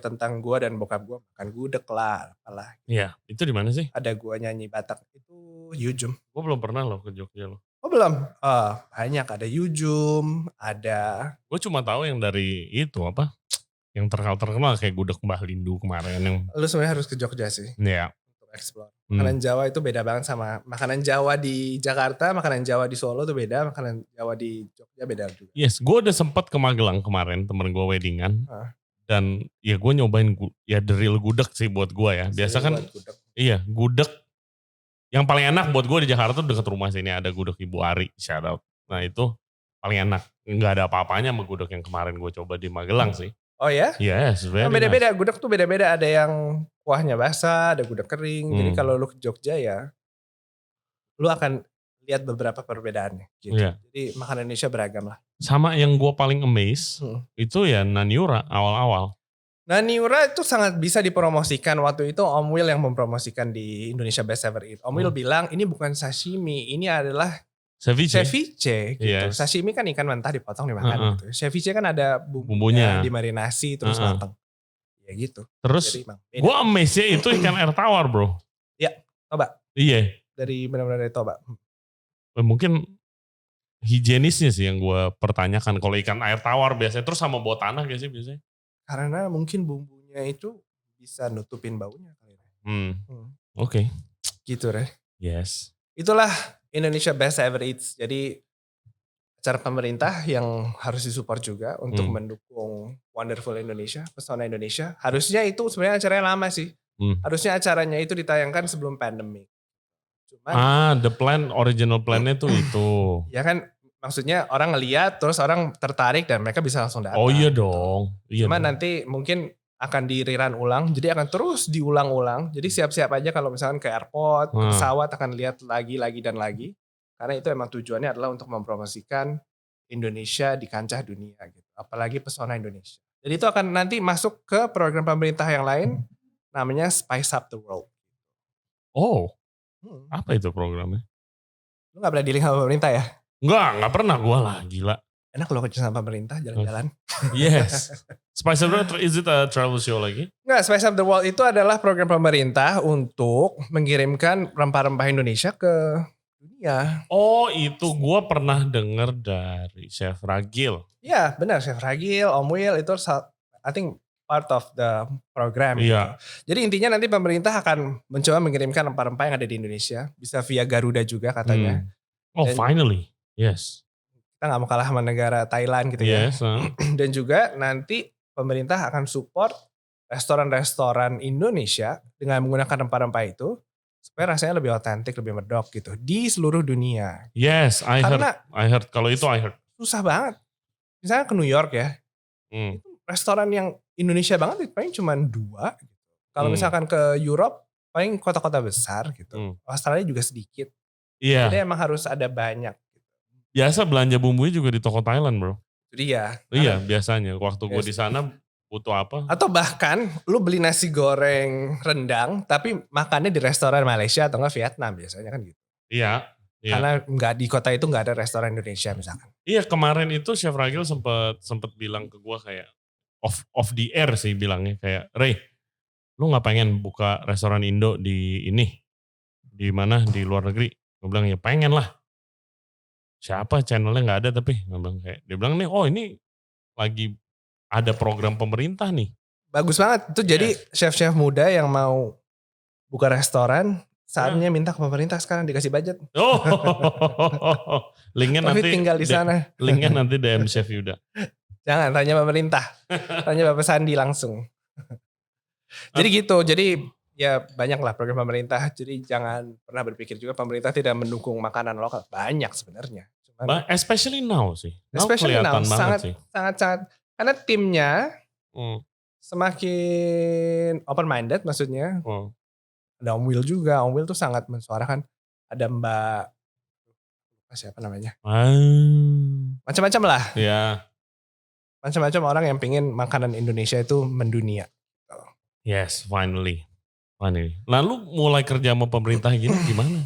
tentang gue dan bokap gue makan gudeg lah, apalah. Iya, itu di mana sih? Ada gue nyanyi Batak itu Yujum. Gue belum pernah loh ke Jogja loh. Oh belum? Banyak, ada Yujum, ada. Gue cuma tahu yang dari itu apa? Yang terkenal kayak gudeg Mbah Lindu kemarin yang. Lu sebenarnya harus ke Jogja sih. Iya. Untuk explore. Makanan Jawa itu beda banget sama makanan Jawa di Jakarta, makanan Jawa di Solo tuh beda, makanan Jawa di Jogja beda juga. Yes, gue udah sempet ke Magelang kemarin, temen gue weddingan. Dan ya gue nyobain ya the real gudeg sih buat gue ya. Biasa kan iya gudeg. Yang paling enak buat gue di Jakarta tuh dekat rumah sini ada gudeg Ibu Ari, shout out. Nah itu paling enak. Nggak ada apa-apanya sama gudeg yang kemarin gue coba di Magelang sih. Oh ya? Yes, very beda-beda. Nice. Gudeg tuh beda-beda. Ada yang kuahnya basah, ada gudeg kering. Jadi kalau lu ke Jogja ya, lu akan lihat beberapa perbedaannya. Gitu. Yeah. Jadi makanan Indonesia beragam lah. Sama yang gue paling amazed, itu ya Naniura awal-awal. Naniura itu sangat bisa dipromosikan. Waktu itu Om Will yang mempromosikan di Indonesia Best Ever Eat. Om Will bilang ini bukan sashimi, ini adalah ceviche gitu. Yes. Sashimi kan ikan mentah dipotong dimakan gitu. Ceviche kan ada bumbunya dimarinasi terus matang. Ya gitu. Terus gue amazed ya itu ikan air tawar bro. Ya, Toba. Iya. Dari benar-benar dari Toba. Mungkin higienisnya sih yang gue pertanyakan. Kalau ikan air tawar biasanya terus sama bawah tanah gak sih biasanya? Karena mungkin bumbunya itu bisa nutupin baunya kali ya. Oke. Gitu Re. Yes. Itulah Indonesia Best Ever Eats. Jadi acara pemerintah yang harus disupport juga untuk mendukung Wonderful Indonesia, Pesona Indonesia. Harusnya itu sebenarnya acaranya lama sih. Harusnya acaranya itu ditayangkan sebelum pandemi. Cuman, original plan-nya tuh itu. Ya kan maksudnya orang ngeliat terus orang tertarik dan mereka bisa langsung datang. Oh iya dong. Iya Cuman nanti mungkin akan di rerun ulang, jadi akan terus diulang-ulang. Jadi siap-siap aja kalau misalkan ke airport, ke pesawat akan lihat lagi dan lagi. Karena itu emang tujuannya adalah untuk mempromosikan Indonesia di kancah dunia gitu. Apalagi Pesona Indonesia. Jadi itu akan nanti masuk ke program pemerintah yang lain, namanya Spice Up the World. Oh, apa itu programnya? Lu gak pernah dealing sama pemerintah ya? Enggak pernah gue lah, gila. Enak kalau kerja sama pemerintah, jalan-jalan. Yes. Spice Up the World, is it a travel show lagi? Enggak, Spice Up the World itu adalah program pemerintah untuk mengirimkan rempah-rempah Indonesia ke dunia. Oh itu gue pernah dengar dari Chef Ragil. Iya benar, Chef Ragil, Om Will, itu I think part of the program. Iya. Gitu. Jadi intinya nanti pemerintah akan mencoba mengirimkan rempah-rempah yang ada di Indonesia. Bisa via Garuda juga katanya. Oh finally, yes. Kita gak mau kalah sama negara Thailand gitu ya. Dan juga nanti pemerintah akan support restoran-restoran Indonesia dengan menggunakan rempah-rempah itu supaya rasanya lebih otentik, lebih medok gitu di seluruh dunia. Yes, I heard. Kalau itu I heard. Susah banget. Misalnya ke New York ya, itu restoran yang Indonesia banget itu paling cuma 2. Gitu. Kalau misalkan ke Europe paling kota-kota besar gitu. Australia juga sedikit. Iya. Jadi emang harus ada banyak. Biasa belanja bumbunya juga di toko Thailand bro. Itu dia. Iya biasanya. Waktu gue di sana butuh apa. Atau bahkan lu beli nasi goreng rendang tapi makannya di restoran Malaysia atau enggak Vietnam biasanya kan gitu. Iya. Karena nggak di kota itu nggak ada restoran Indonesia misalkan. Iya, kemarin itu Chef Ragil sempet bilang ke gue kayak off the air sih bilangnya kayak, Ray, lu nggak pengen buka restoran Indo di mana di luar negeri? Gue bilang ya pengen lah. Siapa channelnya nggak ada tapi dia bilang nih, oh ini lagi ada program pemerintah nih. Bagus banget itu jadi chef-chef muda yang mau buka restoran. Saatnya minta ke pemerintah sekarang dikasih budget. Oh, linknya tapi nanti tinggal di sana. Linknya nanti DM Chef Yuda. Jangan tanya pemerintah, tanya Bapak Sandi langsung. Jadi gitu, jadi ya banyak lah program pemerintah. Jadi jangan pernah berpikir juga pemerintah tidak mendukung makanan lokal. Banyak sebenarnya. Especially now sih. Especially now, sangat. Karena timnya semakin open minded maksudnya. Ada Om Will juga. Om Will tuh sangat mensuarakan. Ada Mbak siapa namanya? Macam-macam lah. Ya. Macam-macam orang yang pingin makanan Indonesia itu mendunia. Yes, finally. Lalu mulai kerja sama pemerintah gini gimana?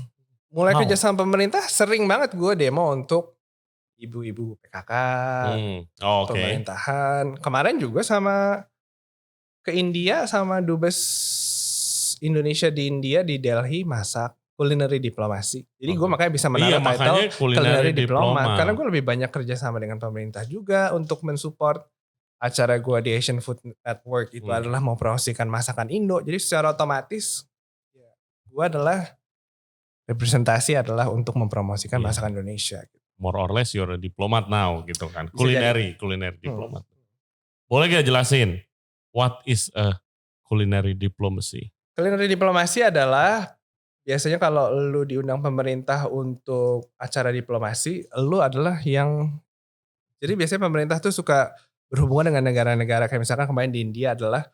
Mulai kerja sama pemerintah sering banget gue demo untuk ibu-ibu PKK, pemerintahan. Kemarin juga sama ke India sama Dubes Indonesia di India di Delhi masak culinary diplomasi. Jadi gue makanya bisa menaruh title culinary diplomat. Karena gue lebih banyak kerja sama dengan pemerintah juga untuk mensupport acara gue di Asian Food Network itu adalah mempromosikan masakan Indo. Jadi secara otomatis gue adalah representasi adalah untuk mempromosikan masakan Indonesia. More or less you're a diplomat now gitu kan. Culinary diplomat. Boleh gak jelasin what is a culinary diplomacy? Culinary diplomasi adalah biasanya kalau lu diundang pemerintah untuk acara diplomasi, lu adalah yang, jadi biasanya pemerintah tuh suka berhubungan dengan negara-negara, kayak misalkan kemarin di India adalah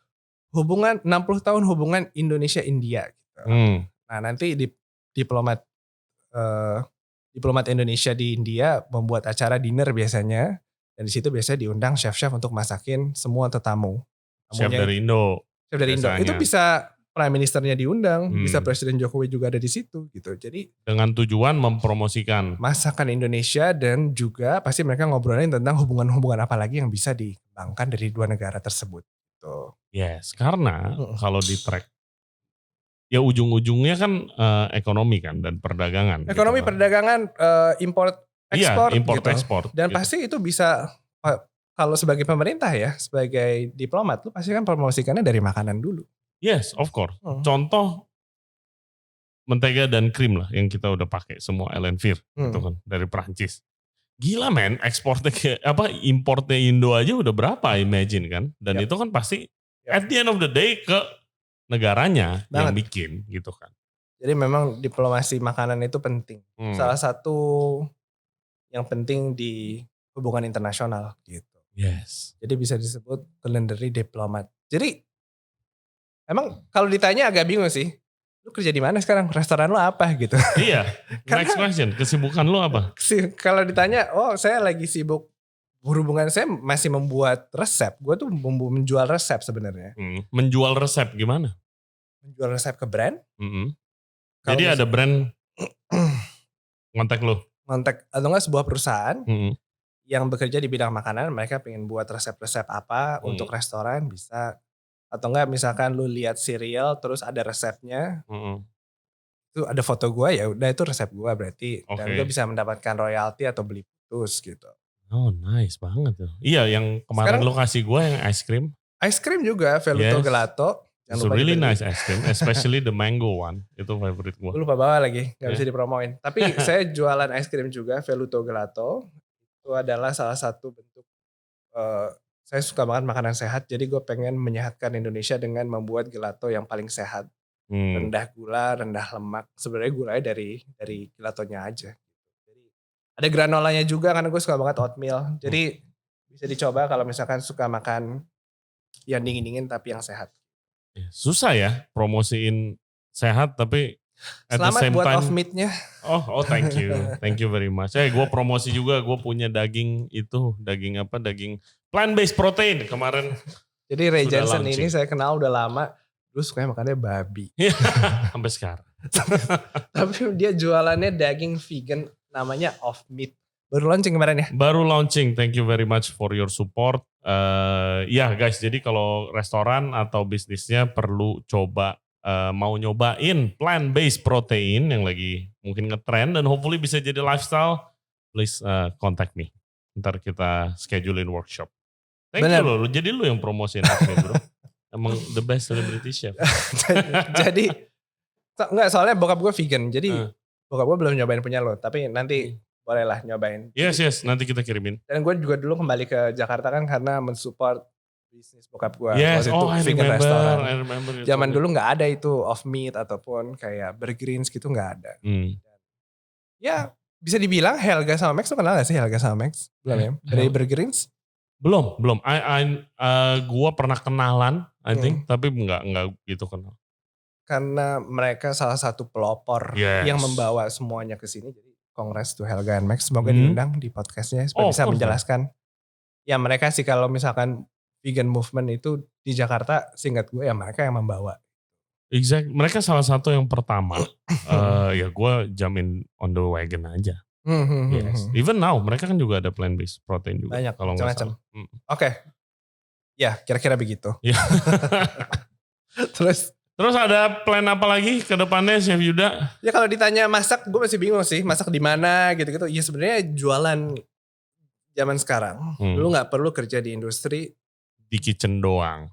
hubungan 60 tahun hubungan Indonesia-India. Gitu. Nah nanti diplomat Indonesia di India membuat acara dinner biasanya, dan di situ biasanya diundang chef-chef untuk masakin semua tetamu. Chef dari Indo. Itu bisa Prime Ministernya diundang, bisa Presiden Jokowi juga ada di situ gitu. Jadi dengan tujuan mempromosikan masakan Indonesia dan juga pasti mereka ngobrolin tentang hubungan-hubungan apa lagi yang bisa dikembangkan dari dua negara tersebut. Gitu. Yes, karena kalau di track ya ujung-ujungnya kan ekonomi kan dan perdagangan. Ekonomi, gitu perdagangan, import ekspor. Iya, import gitu. ekspor. Dan gitu. Pasti itu bisa, kalau sebagai pemerintah ya, sebagai diplomat, lu pasti kan promosikannya dari makanan dulu. Yes, of course. Contoh mentega dan krim lah yang kita udah pakai semua Elenvir gitu kan dari Prancis. Gila men, ekspornya importnya Indo aja udah berapa imagine kan? Dan itu kan pasti at the end of the day ke negaranya yang bikin gitu kan. Jadi memang diplomasi makanan itu penting. Salah satu yang penting di hubungan internasional gitu. Yes. Jadi bisa disebut culinary diplomat. Jadi emang kalau ditanya agak bingung sih. Lu kerja di mana sekarang? Restoran lu apa gitu? Iya. Next question, kesibukan lu apa? Kalau ditanya, saya lagi sibuk. Berhubungan saya masih membuat resep. Gue tuh menjual resep sebenarnya. Menjual resep gimana? Menjual resep ke brand. Jadi ada brand ngontak lu? Ngontak atau enggak sebuah perusahaan yang bekerja di bidang makanan. Mereka pengen buat resep-resep apa untuk restoran bisa. Atau enggak misalkan lu lihat serial terus ada resepnya. Itu ada foto gue, ya udah itu resep gue berarti. Dan gue bisa mendapatkan royalti atau beli putus gitu. Oh nice banget tuh. Iya yang kemarin sekarang, lu kasih gue yang ice cream. Ice cream juga, Veluto Gelato. It's a really nice ice cream, especially the mango one. Itu favorite gue. Gue lupa bawa lagi, gak bisa dipromoin. Tapi saya jualan ice cream juga, Veluto Gelato. Itu adalah salah satu bentuk, saya suka banget makanan sehat. Jadi gue pengen menyehatkan Indonesia dengan membuat gelato yang paling sehat. Rendah gula, rendah lemak. Sebenarnya gulanya dari gelatonya aja. Ada granolanya juga karena gue suka banget oatmeal. Jadi bisa dicoba kalau misalkan suka makan yang dingin-dingin tapi yang sehat. Susah ya promosiin sehat tapi at selamat the same buat time. Off meat-nya. Oh thank you. Thank you very much. Gue promosi juga, gue punya daging plant-based protein kemarin. Jadi Ray Jensen ini saya kenal udah lama. Dulu sukanya makannya babi. Sampai sekarang. Tapi dia jualannya daging vegan namanya Off Meat. Baru launching kemarin ya? Baru launching. Thank you very much for your support. Ya guys, jadi kalau restoran atau bisnisnya perlu coba mau nyobain plant-based protein yang lagi mungkin ngetrend dan hopefully bisa jadi lifestyle, please contact me. Ntar kita schedulein workshop. Thank you loh, jadi lu yang promosiin aku bro. Emang the best celebrity chef. Jadi, enggak soalnya bokap gue vegan, jadi bokap gue belum nyobain punya lo, tapi nanti bolehlah nyobain. Yes, nanti kita kirimin. Dan gue juga dulu kembali ke Jakarta kan karena mensupport bisnis bokap gue. Yes, waktu itu vegan restoran. I remember. Zaman dulu gak ada itu Off Meat ataupun kayak Burgerins gitu gak ada. Ya bisa dibilang Helga sama Max, lo kenal gak sih Helga sama Max? Belum ya? Dari Burgerins? Belum. Gue pernah kenalan, I think, tapi nggak gitu kenal. Karena mereka salah satu pelopor yang membawa semuanya ke sini. Jadi congrats to Helga and Max. Semoga diundang di podcastnya supaya bisa menjelaskan. Ya mereka sih kalau misalkan vegan movement itu di Jakarta, seingat gue ya mereka yang membawa. Exact. Mereka salah satu yang pertama. Ya gue jamin on the wagon aja. Yes. Even now mereka kan juga ada plant-based protein juga. Banyak, kalau nggak salah. Oke. Ya kira-kira begitu. Terus ada plan apa lagi ke depannya Chef Yuda? Ya kalau ditanya masak, gue masih bingung sih. Masak di mana gitu-gitu. Ya sebenarnya jualan zaman sekarang. Lu gak perlu kerja di industri. Di kitchen doang.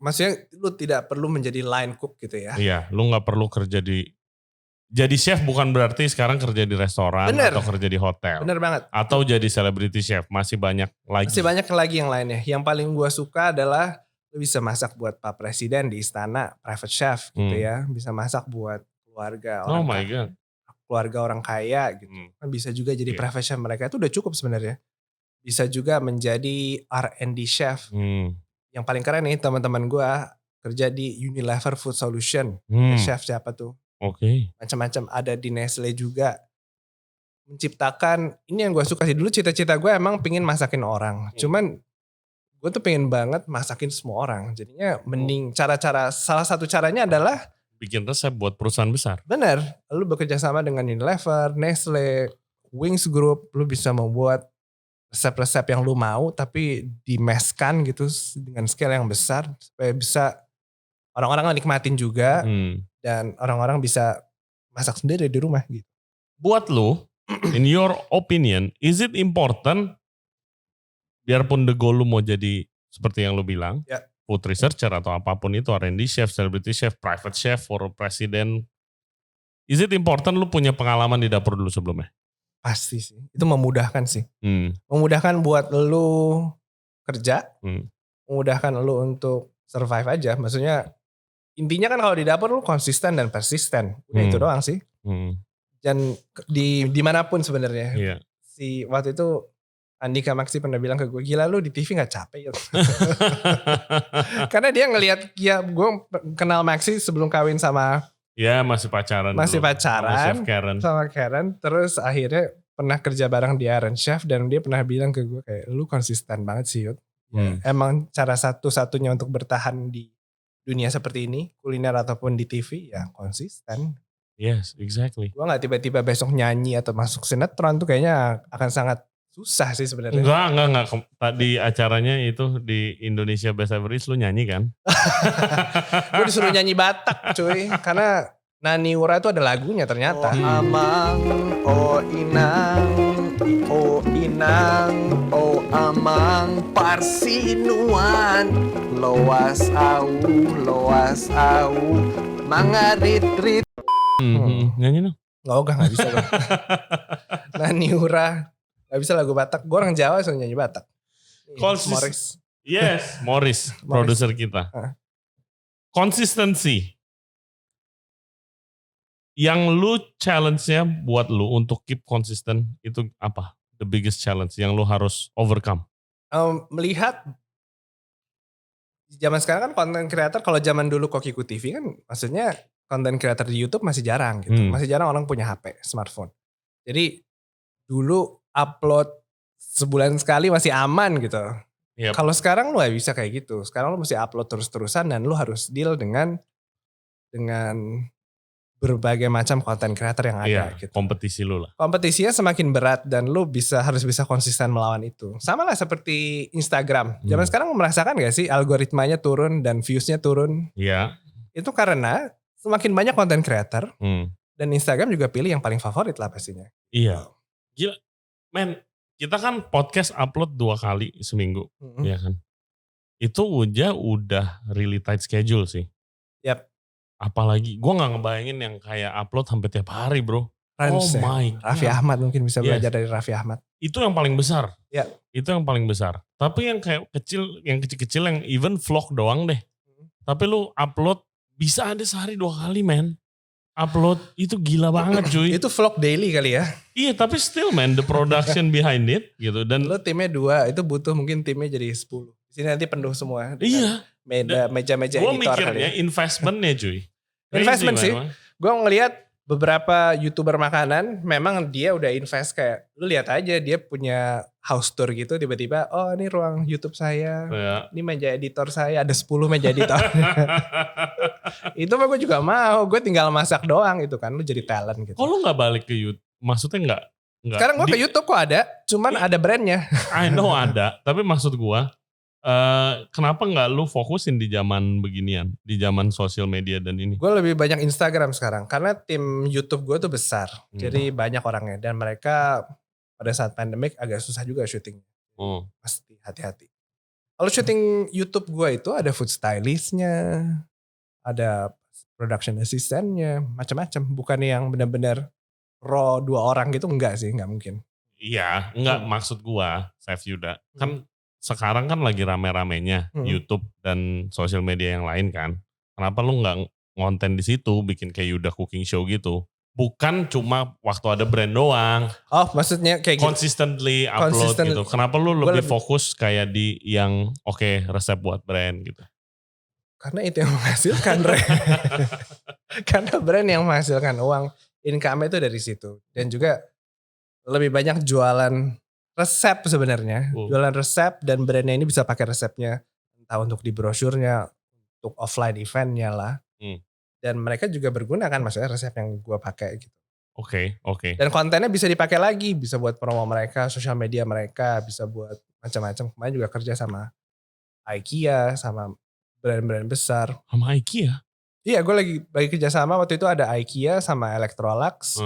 Maksudnya lu tidak perlu menjadi line cook gitu ya. Iya, lu gak perlu kerja jadi chef bukan berarti sekarang kerja di restoran atau kerja di hotel. Bener banget. Atau jadi celebrity chef. Masih banyak lagi. Masih banyak lagi yang lainnya. Yang paling gue suka adalah lu bisa masak buat Pak Presiden di istana, private chef gitu ya. Bisa masak buat keluarga orang keluarga orang kaya gitu. Kan bisa juga jadi private chef, mereka itu udah cukup sebenarnya. Bisa juga menjadi R&D chef. Yang paling keren nih teman-teman gue kerja di Unilever Food Solution. Chef siapa tuh? Macam-macam ada di Nestle juga. Menciptakan, ini yang gue suka sih. Dulu cita-cita gue emang pengen masakin orang. Cuman gue tuh pengen banget masakin semua orang. Jadinya mending salah satu caranya adalah bikin resep buat perusahaan besar. Bener. Lu bekerja sama dengan Unilever, Nestle, Wings Group. Lu bisa membuat resep-resep yang lu mau tapi dimeskan gitu dengan scale yang besar. Supaya bisa orang-orang nikmatin juga. Dan orang-orang bisa masak sendiri di rumah gitu. Buat lu, in your opinion, is it important biarpun the goal lu mau jadi seperti yang lu bilang, food researcher atau apapun itu, R&D chef, celebrity chef, private chef, for president, is it important lu punya pengalaman di dapur dulu sebelumnya? Pasti sih, itu memudahkan sih. Memudahkan buat lu kerja, memudahkan lu untuk survive aja, maksudnya intinya kan kalau di dapur lu konsisten dan persisten. Udah itu doang sih. Dan dimanapun sebenarnya. Si waktu itu Andika Maxi pernah bilang ke gue, gila lu di TV gak capek ya? Karena dia ngelihat, ya gue kenal Maxi sebelum kawin sama. Ya masih pacaran. Sama Karen. Sama Karen. Terus akhirnya pernah kerja bareng di Iron Chef. Dan dia pernah bilang ke gue kayak, lu konsisten banget sih Yud. Emang cara satu-satunya untuk bertahan di dunia seperti ini, kuliner ataupun di TV, ya konsisten. Yes, exactly. Gue gak tiba-tiba besok nyanyi atau masuk sinetron tuh kayaknya akan sangat susah sih sebenarnya. Enggak. Tadi acaranya itu di Indonesia Best Average lu nyanyi kan? Gue disuruh nyanyi Batak cuy. Karena Nani Ura itu ada lagunya ternyata. Oh amang, oh inang, oh inang, oh amang, parsinuan, loas au, mangarit-rit. Nyanyi dong. Gak bisa dong. Nani Ura, gak bisa lagu Batak. Gue orang Jawa so nyanyi Batak. Morris. Yes, Morris. Produser kita. Konsistensi. Yang lu challenge-nya buat lu untuk keep konsisten itu apa? The biggest challenge yang lu harus overcome? Melihat zaman sekarang kan content creator, kalau zaman dulu Kokiku TV kan maksudnya content creator di YouTube masih jarang gitu. Masih jarang orang punya HP, smartphone. Jadi dulu upload sebulan sekali masih aman gitu. Yep. Kalau sekarang lu gak bisa kayak gitu. Sekarang lu mesti upload terus-terusan dan lu harus deal dengan berbagai macam konten creator yang ada gitu. Kompetisi lu lah. Kompetisinya semakin berat dan lu harus bisa konsisten melawan itu. Sama lah seperti Instagram. Zaman sekarang merasakan gak sih algoritmanya turun dan viewsnya turun? Iya. Itu karena semakin banyak konten creator dan Instagram juga pilih yang paling favorit lah pastinya. Iya. Gila. Men, kita kan podcast upload 2 kali seminggu. Ya kan. Itu udah really tight schedule sih. Yap. Apalagi gue gak ngebayangin yang kayak upload sampai tiap hari bro. Rans, my God. Raffi Ahmad mungkin bisa belajar dari Raffi Ahmad. Itu yang paling besar. Ya. Itu yang paling besar. Tapi yang kayak kecil-kecil yang even vlog doang deh. Tapi lu upload bisa ada sehari 2 kali men. Upload itu gila banget cuy. Itu vlog daily kali ya. Iya tapi still man the production behind it gitu. Dan lu timnya 2 itu butuh mungkin timnya jadi 10. Di sini nanti penuh semua. Iya. Meja-meja editor kali. Gue mikirnya investmentnya cuy. Investment sih. Gue ngelihat beberapa YouTuber makanan memang dia udah invest kayak lu lihat aja dia punya house tour gitu tiba-tiba oh ini ruang YouTube saya. Ya. Ini meja editor saya ada 10 meja editor. Itu mah gue juga mau. Gue tinggal masak doang itu kan lu jadi talent gitu. Kok lu gak balik ke YouTube? Maksudnya enggak? Sekarang gue ke YouTube kok ada. Cuman ada brandnya. I know ada. Tapi maksud gue kenapa nggak lu fokusin di zaman beginian, di zaman sosial media dan ini? Gue lebih banyak Instagram sekarang karena tim YouTube gue tuh besar, jadi banyak orangnya dan mereka pada saat pandemik agak susah juga syuting. Pasti hati-hati. Kalau syuting YouTube gue itu ada food stylistnya, ada production assistantnya, macam-macam. Bukan yang benar-benar raw 2 orang gitu, enggak sih, enggak mungkin. Iya, enggak maksud gue, Chef Yuda kan. Sekarang kan lagi rame-ramenya YouTube dan sosial media yang lain kan. Kenapa lu nggak ngonten di situ, bikin kayak Yuda cooking show gitu? Bukan cuma waktu ada brand doang. Oh, maksudnya kayak consistently upload gitu. Kenapa lu lebih fokus kayak di yang resep buat brand gitu? Karena itu yang menghasilkan, Karena brand yang menghasilkan uang, income itu dari situ. Dan juga lebih banyak jualan resep sebenarnya, jualan resep dan brandnya ini bisa pakai resepnya entah untuk di brosurnya, untuk offline eventnya lah. Dan mereka juga berguna kan maksudnya resep yang gue pakai gitu. Oke. Dan kontennya bisa dipakai lagi, bisa buat promo mereka, sosial media mereka, bisa buat macam-macam. Kemarin juga kerja sama IKEA, sama brand-brand besar. Sama IKEA? Iya, gue lagi kerja sama waktu itu ada IKEA sama Electrolux,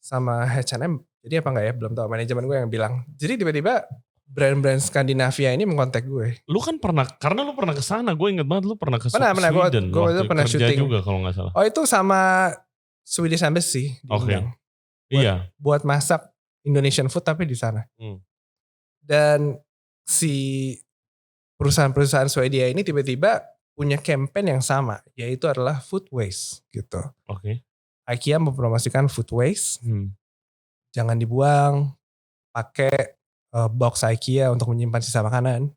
sama H&M. Jadi apa enggak ya, belum tahu, manajemen gue yang bilang. Jadi tiba-tiba brand-brand Skandinavia ini mengkontak gue. Lu kan karena lu pernah ke sana, gue inget banget lu pernah ke Sweden. Gue itu pernah syuting juga kalau gak salah. Oh itu sama Swedish Embassy diundang. Iya. Buat masak Indonesian food tapi di sana. Dan si perusahaan-perusahaan Swedia ini tiba-tiba punya campaign yang sama, yaitu adalah food waste gitu. IKEA mempromosikan food waste. Jangan dibuang, pakai box IKEA untuk menyimpan sisa makanan.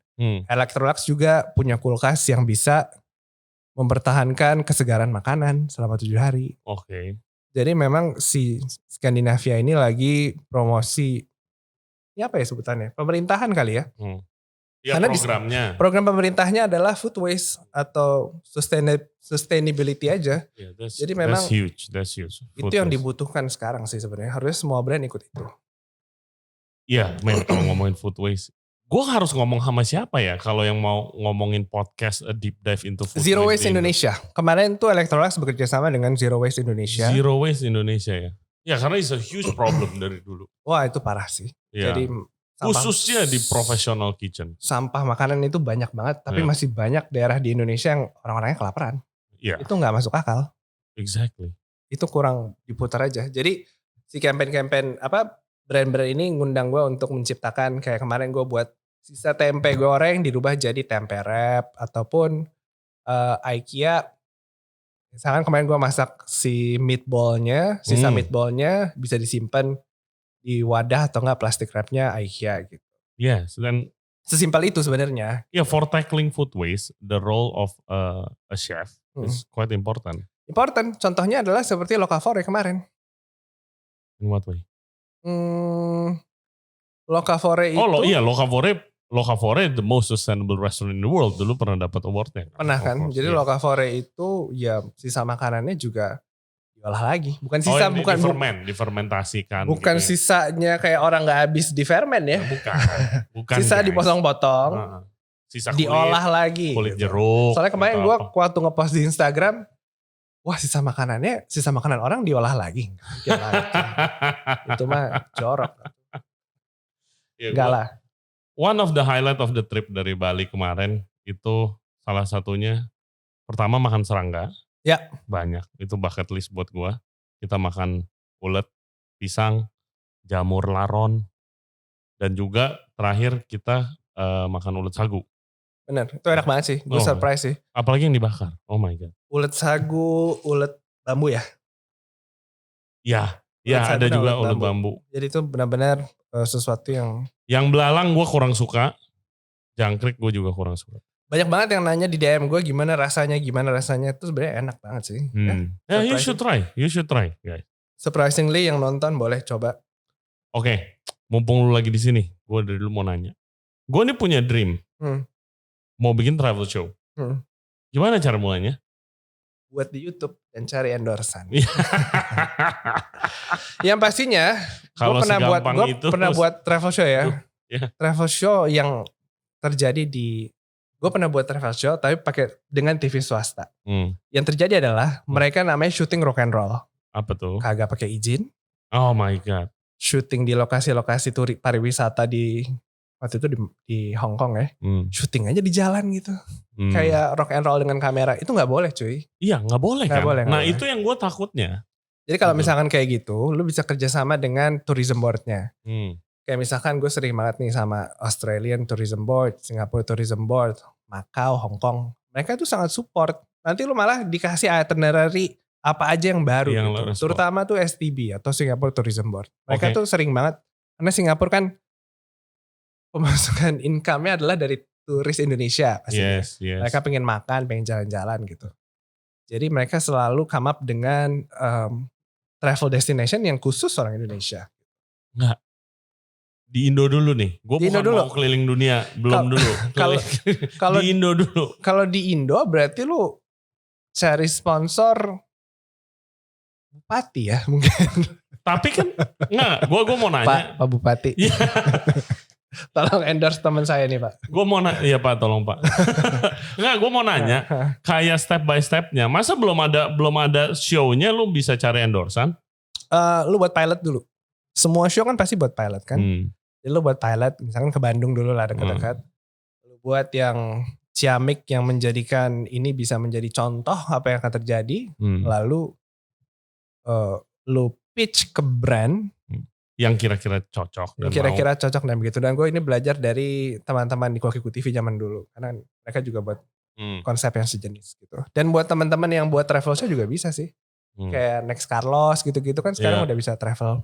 Electrolux juga punya kulkas yang bisa mempertahankan kesegaran makanan selama 7 hari. Jadi memang si Skandinavia ini lagi promosi, ini apa ya sebutannya? Pemerintahan kali ya? Ya programnya. Program pemerintahnya adalah food waste atau sustainability aja. Jadi memang that's huge. Itu yang dibutuhkan sekarang sih sebenarnya. Harusnya semua brand ikut itu. Iya, kalau ngomongin food waste. Gue harus ngomong sama siapa ya kalau yang mau ngomongin podcast a deep dive into food Zero Waste Indonesia. Kemarin tuh Electrolux bekerja sama dengan Zero Waste Indonesia. Zero Waste Indonesia ya. Ya karena it's a huge problem dari dulu. Wah itu parah sih. Ya. Jadi khususnya di professional kitchen. Sampah makanan itu banyak banget. Tapi masih banyak daerah di Indonesia yang orang-orangnya kelaparan. Itu gak masuk akal. Exactly. Itu kurang diputar aja. Jadi si campaign brand-brand ini ngundang gue untuk menciptakan kayak kemarin gue buat sisa tempe goreng dirubah jadi tempe wrap ataupun IKEA. Misalkan kemarin gue masak si meatballnya, sisa meatballnya bisa disimpan di wadah atau enggak plastik wrapnya IKEA gitu. Yes, dan sesimpel itu sebenarnya. Yeah, for tackling food waste, the role of a chef is quite important. Important, contohnya adalah seperti Locavore kemarin. In what way? Locavore itu. Locavore Locavore the most sustainable restaurant in the world. Dulu pernah dapat awardnya. Pernah kan? Jadi Locavore itu ya sisa makanannya juga diolah lagi. Bukan sisa, difermentasikan. Bukan gitu. Sisanya kayak orang nggak habis di ferment ya. Bukan. Sisa guys. dipotong-potong. Sisa kulit, diolah lagi. Kulit gitu. jeruk. Soalnya kemarin gue waktu ngepost di Instagram, wah sisa makanan orang diolah lagi. Itu mah jorok. Enggak lah. One of the highlight of the trip dari Bali kemarin itu salah satunya pertama makan serangga. Ya. Banyak. Itu bucket list buat gua. Kita makan ulet, pisang, jamur laron, dan juga terakhir kita makan ulet sagu. Bener, itu enak banget sih. Gue surprise sih. Apalagi yang dibakar. Oh my god. Ulet sagu, ulet bambu ya? Ya ada juga ulet bambu. Jadi itu benar-benar sesuatu yang... Yang belalang gue kurang suka. Jangkrik gue juga kurang suka. Banyak banget yang nanya di DM gue gimana rasanya. Itu sebenarnya enak banget sih. You should try guys. Surprisingly yang nonton boleh coba. Oke, mumpung lu lagi di sini, gue dari dulu mau nanya. Gue nih punya dream. Mau bikin travel show. Gimana cara mulainya? Buat di YouTube dan cari endorsan. Yang pastinya gue pernah buat travel show ya. Travel show yang terjadi gue pernah buat travel show tapi pakai dengan TV swasta. Yang terjadi adalah mereka namanya syuting rock and roll. Apa tuh? Kagak pakai izin. Oh my god. Syuting di lokasi-lokasi pariwisata waktu itu di Hong Kong ya. Syuting aja di jalan gitu. Kayak rock and roll dengan kamera. Itu gak boleh cuy. Iya gak boleh kan. Boleh. Itu yang gue takutnya. Jadi kalau misalkan kayak gitu, lu bisa kerjasama dengan tourism boardnya. Kayak misalkan gue sering banget nih sama Australian Tourism Board, Singapore Tourism Board, Macau, Hong Kong. Mereka tuh sangat support. Nanti lu malah dikasih itinerary apa aja yang baru gitu. Terutama tuh STB atau Singapore Tourism Board. Mereka tuh sering banget. Karena Singapura kan pemasukan income-nya adalah dari turis Indonesia pastinya. Yes. Mereka pengen makan, pengen jalan-jalan gitu. Jadi mereka selalu come up dengan travel destination yang khusus orang Indonesia. Enggak. Di Indo dulu nih. Gue bukan mau keliling dunia. Belum dulu. Di Indo dulu. Kalau di Indo berarti lu cari sponsor bupati ya mungkin. Tapi kan enggak. Gue mau nanya. Pak Bupati. Tolong endorse teman saya nih Pak. Gue mau nanya, iya Pak tolong Pak. Enggak, gue mau nanya, kayak step by stepnya, masa belum ada show-nya lu bisa cari endorsan? Lu buat pilot dulu. Semua show kan pasti buat pilot kan. Jadi lu buat pilot, misalkan ke Bandung dulu lah dekat-dekat. Lu buat yang ciamik yang menjadikan ini bisa menjadi contoh apa yang akan terjadi. Lalu lu pitch ke brand. Yang kira-kira cocok dan cocok dan begitu. Dan gue ini belajar dari teman-teman di Kokiku TV zaman dulu. Karena mereka juga buat konsep yang sejenis gitu. Dan buat teman-teman yang buat travel show juga bisa sih. Kayak Next Carlos gitu-gitu kan sekarang udah bisa travel.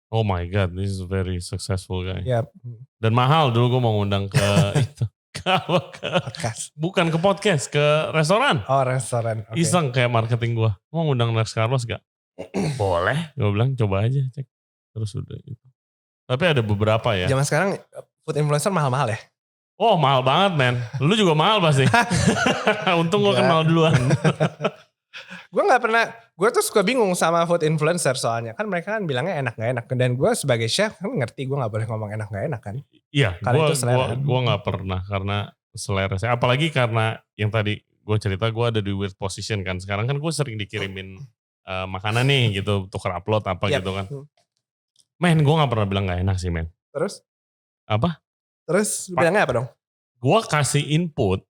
Oh my god, this is very successful guy. Yep. Dan mahal dulu gue mau ngundang ke itu. Ke podcast. Bukan ke podcast, ke restoran. Oh restoran. Okay. Iseng kayak marketing gue. Mau ngundang Next Carlos gak? Boleh. Gue bilang coba aja cek. Terus udah gitu. Tapi ada beberapa ya. Zaman sekarang food influencer mahal-mahal ya? Oh mahal banget men. Lu juga mahal pasti. Untung gue kenal duluan. Gue gak pernah, gue tuh suka bingung sama food influencer soalnya. Kan mereka kan bilangnya enak gak enak. Dan gue sebagai chef kan ngerti gue gak boleh ngomong enak gak enak kan. Iya, gue gak pernah karena selera saya. Apalagi karena yang tadi gue cerita gue ada di weird position kan. Sekarang kan gue sering dikirimin makanan nih gitu. Tukar upload apa gitu kan. Men, gue gak pernah bilang gak enak sih men. Terus? Apa? Terus bilangnya apa dong? Gue kasih input,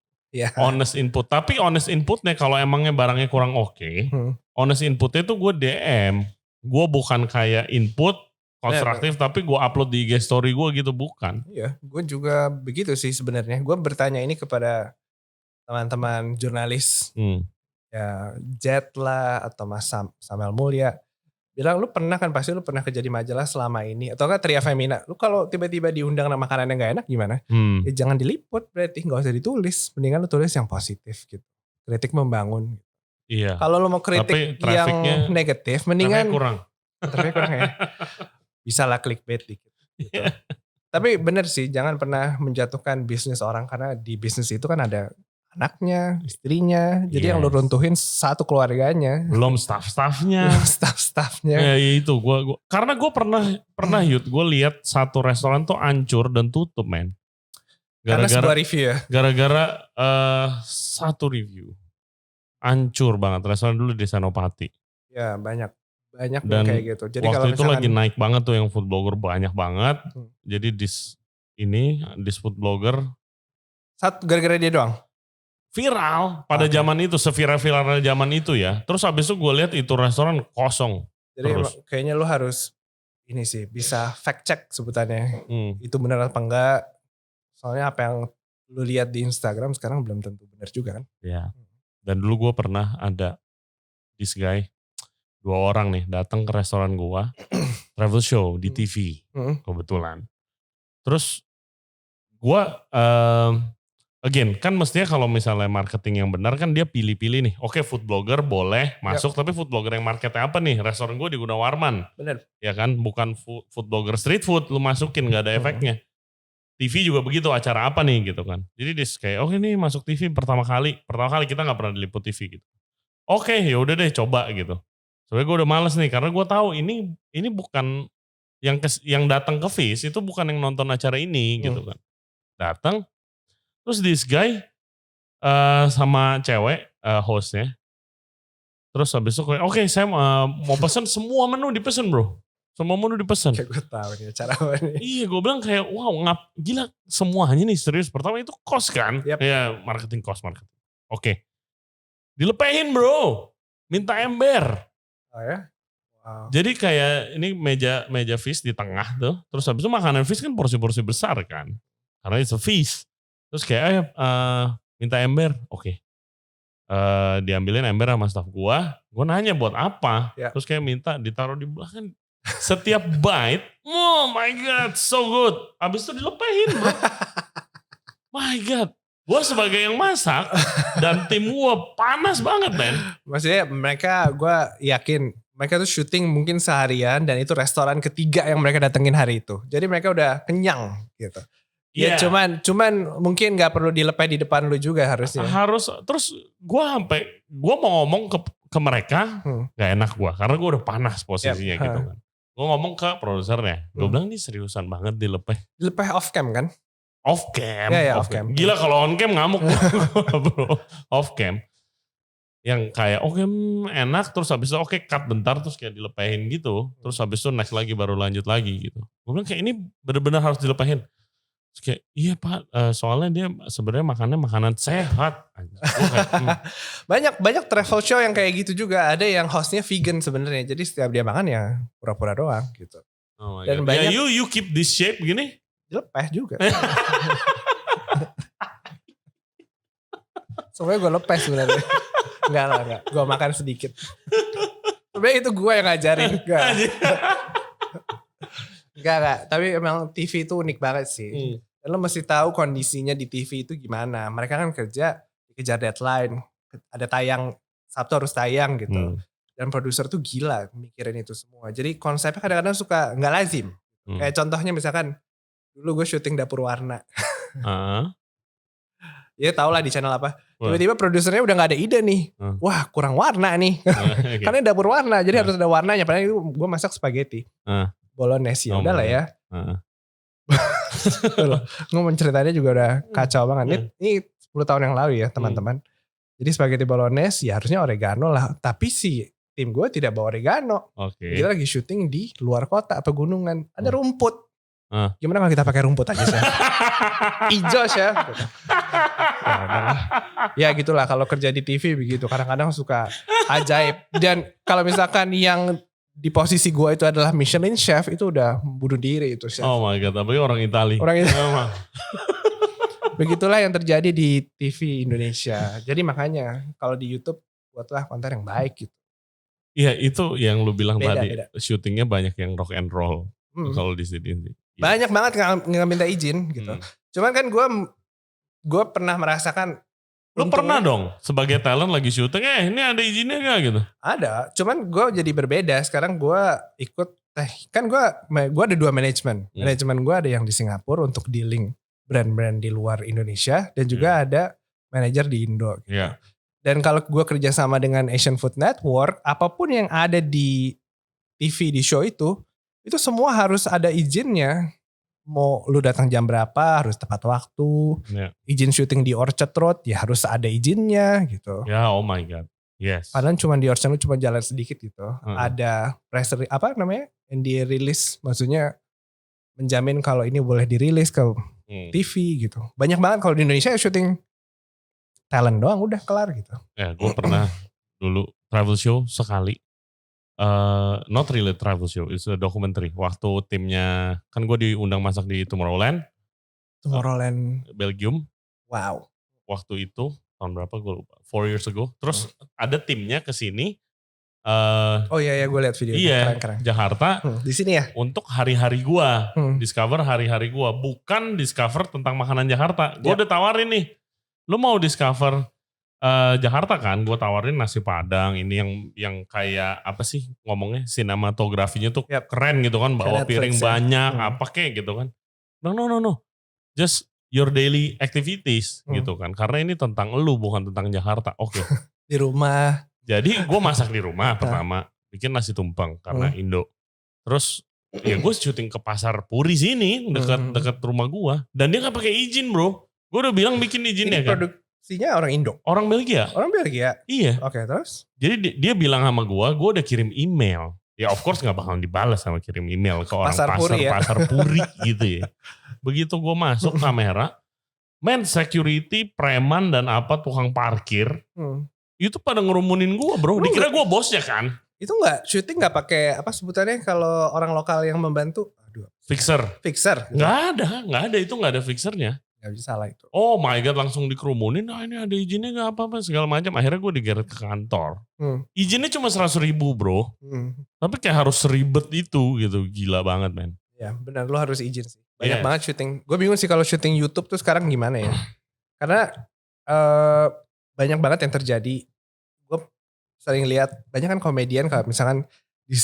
honest input. Tapi honest inputnya kalau emangnya barangnya kurang oke, honest inputnya itu gue DM. Gue bukan kayak input konstruktif tapi gue upload di IG story gue gitu, bukan. Iya, gue juga begitu sih sebenarnya. Gue bertanya ini kepada teman-teman jurnalis. Ya Jet lah atau Mas Samuel Mulya. Bilang pasti lu pernah kerja di majalah selama ini. Atau enggak Tria Femina. Lu kalau tiba-tiba diundang nama makanan yang gak enak gimana? Ya jangan diliput berarti. Gak usah ditulis. Mendingan lu tulis yang positif gitu. Kritik membangun. Iya. Kalau lu mau kritik yang negatif. Mendingan. Trafficnya kurang ya. Bisa lah clickbait dikit. Gitu. Tapi bener sih, jangan pernah menjatuhkan bisnis orang karena di bisnis itu kan ada anaknya, istrinya. Jadi yang lu runtuhin satu keluarganya. Belum staff-staffnya. Staff-staffnya. Ya itu karena gue pernah Yud, gue lihat satu restoran tuh hancur dan tutup, men. Karena sebuah review ya. Gara-gara satu review. Hancur banget restoran dulu di Senopati. Ya banyak dan kayak gitu. Jadi waktu kalau itu lagi naik banget tuh yang food blogger banyak banget. Jadi dis food blogger gara-gara dia doang. Viral pada zaman itu, seviral-viral zaman itu ya. Terus habis itu gue lihat itu restoran kosong. Jadi kayaknya lu harus ini sih bisa fact check sebutannya. Itu benar apa enggak? Soalnya apa yang lu lihat di Instagram sekarang belum tentu benar juga kan? Ya. Dan dulu gue pernah ada this guy, 2 orang nih datang ke restoran gue, travel show di TV kebetulan. Terus gue again, kan mestinya kalau misalnya marketing yang benar kan dia pilih-pilih nih. Oke, food blogger boleh masuk, tapi food blogger yang marketnya apa nih? Restoran gue di Gunawarman. Bener. Ya kan, bukan food blogger street food, lu masukin gak ada efeknya. TV juga begitu, acara apa nih gitu kan. Jadi dia kayak, oke nih masuk TV pertama kali kita gak pernah diliput TV gitu. Oke, yaudah deh coba gitu. Soalnya gue udah males nih, karena gue tahu ini bukan yang datang ke Fish, itu bukan yang nonton acara ini gitu kan. Datang, terus this guy sama cewek hostnya. Terus habis itu kayak oke, saya mau pesen semua menu dipesen bro. Semua menu dipesen. Kayak gue tahu nih cara apa nih. Iya gue bilang kayak wow gila semuanya nih serius. Pertama itu cost kan. Yep. Ya marketing. Oke. Dilepehin bro. Minta ember. Oh ya? Wow. Jadi kayak ini meja fish di tengah tuh. Terus habis itu makanan fish kan porsi-porsi besar kan. Karena itu fish. Terus kayak minta ember. Oke. Diambilin ember sama staff gua nanya buat apa. Ya. Terus kayak minta ditaruh di belakang. Setiap bite, oh my god, so good. Abis itu dilepehin bro. My god. Gua sebagai yang masak dan tim gua panas banget men. Maksudnya gua yakin mereka tuh syuting mungkin seharian dan itu restoran ketiga yang mereka datengin hari itu. Jadi mereka udah kenyang gitu. Ya cuman mungkin gak perlu dilepeh di depan lu juga harusnya. Harus, terus gua mau ngomong ke mereka, gak enak gua. Karena gua udah panas posisinya gitu kan. Gue ngomong ke produsernya, gue bilang ini seriusan banget dilepeh. Dilepeh off cam kan? Off cam. Ya, off cam. Gila kalau on cam ngamuk bro. Off cam. Yang kayak oke enak, terus habis itu oke cut bentar, terus kayak dilepehin gitu. Terus habis itu next lagi baru lanjut lagi gitu. Gue bilang kayak ini benar-benar harus dilepehin. Terus kayak iya pak, soalnya dia sebenarnya makannya makanan sehat. Banyak travel show yang kayak gitu juga. Ada yang hostnya vegan sebenarnya. Jadi setiap dia makan ya pura-pura doang gitu. Oh my God. Banyak, you keep this shape gini? Dilepeh juga. Soalnya gue lepeh sebenarnya. Enggak. Gue makan sedikit. Sebenarnya itu gue yang ngajarin. Enggak. Tapi emang TV itu unik banget sih. Dan lo mesti tahu kondisinya di TV itu gimana. Mereka kan kerja dikejar deadline. Ada tayang, Sabtu harus tayang gitu. Dan produser tuh gila mikirin itu semua. Jadi konsepnya kadang-kadang suka gak lazim. Kayak contohnya misalkan dulu gue syuting Dapur Warna. Ya tau lah di channel apa. Tiba-tiba produsernya udah gak ada ide nih. Wah kurang warna nih. Karena Dapur Warna. Jadi harus ada warnanya. Padahal itu gue masak spaghetti. Bolognese ya udah lah ya. Ngomong ceritanya juga udah kacau banget. Ini 10 tahun yang lalu ya teman-teman. Jadi spaghetti bolognese ya harusnya oregano lah. Tapi si tim gue tidak bawa oregano. Kita lagi syuting di luar kota pegunungan. Ada rumput. Gimana kalau kita pakai rumput aja sih? Ijo chef. Ya gitulah kalau kerja di TV begitu. Kadang-kadang suka ajaib. Dan kalau misalkan yang di posisi gue itu adalah Michelin chef, itu udah bunuh diri itu chef. Oh my God, tapi orang Itali. Begitulah yang terjadi di TV Indonesia. Jadi makanya kalau di YouTube buatlah konten yang baik gitu. Iya itu yang lu bilang beda. Syutingnya banyak yang rock and roll. Kalau di sini. Banyak banget nggak minta izin gitu. Cuman kan gue pernah merasakan. Lu pernah dong sebagai talent lagi syuting, ini ada izinnya gak gitu? Ada, cuman gue jadi berbeda. Sekarang gue ikut kan gue ada 2 manajemen. Manajemen gue ada yang di Singapura untuk dealing brand-brand di luar Indonesia dan juga ada manajer di Indo. Gitu. Yeah. Dan kalau gue kerjasama dengan Asian Food Network, apapun yang ada di TV di show itu semua harus ada izinnya. Mau lu datang jam berapa harus tepat waktu. Yeah. Izin syuting di Orchard Road ya harus ada izinnya gitu. Ya, oh my god. Yes. Padahal cuma di Orchard Road cuma jalan sedikit gitu. Ada press apa namanya? Yang dirilis, maksudnya menjamin kalau ini boleh dirilis ke TV gitu. Banyak banget kalau di Indonesia syuting talent doang udah kelar gitu. Ya, gue pernah dulu travel show sekali. Not really travel show, it's a documentary. Waktu timnya, kan gue diundang masak di Tomorrowland. Belgium. Wow. Waktu itu, tahun berapa gue lupa, 4 years ago. Terus ada timnya ke sini. Oh iya gue lihat video. Iya, keren. Jakarta. Di sini ya? Untuk hari-hari gue. Discover hari-hari gue. Bukan discover tentang makanan Jakarta. Gue udah tawarin nih. Lu mau discover Jakarta kan, gue tawarin nasi Padang ini yang kayak apa sih ngomongnya, sinematografinya tuh keren gitu kan, bawa piring banyak apa kayak gitu kan. No, just your daily activities gitu kan, karena ini tentang elu bukan tentang Jakarta. Oke. Di rumah. Jadi gue masak di rumah pertama, bikin nasi tumpeng karena Indo. Terus ya gue syuting ke Pasar Puri sini dekat rumah gue, dan dia nggak pakai izin bro. Gue udah bilang bikin izinnya kan. Produksinya orang Indo? Orang Belgia. Orang Belgia? Iya. Oke, terus? Jadi dia bilang sama gue udah kirim email. Ya of course gak bakalan dibalas sama kirim email ke orang Pasar Puri gitu ya. Begitu gue masuk kamera, security, preman dan apa tukang parkir, itu pada ngerumunin gue bro. Dikira gue bosnya kan. Itu syuting gak pakai apa sebutannya kalau orang lokal yang membantu? Aduh. Fixer. Gitu. Gak ada, itu gak ada fixernya. Gak bisa salah itu. Oh my god, langsung dikerumunin. Nah ini ada izinnya gak apa-apa segala macam. Akhirnya gue digeret ke kantor. Izinnya cuma 100.000 bro. Tapi kayak harus seribet itu gitu. Gila banget men. Ya benar, lo harus izin sih. Banyak banget syuting. Gue bingung sih kalau syuting YouTube tuh sekarang gimana ya. Karena banyak banget yang terjadi. Gue sering lihat banyak kan komedian kalau misalkan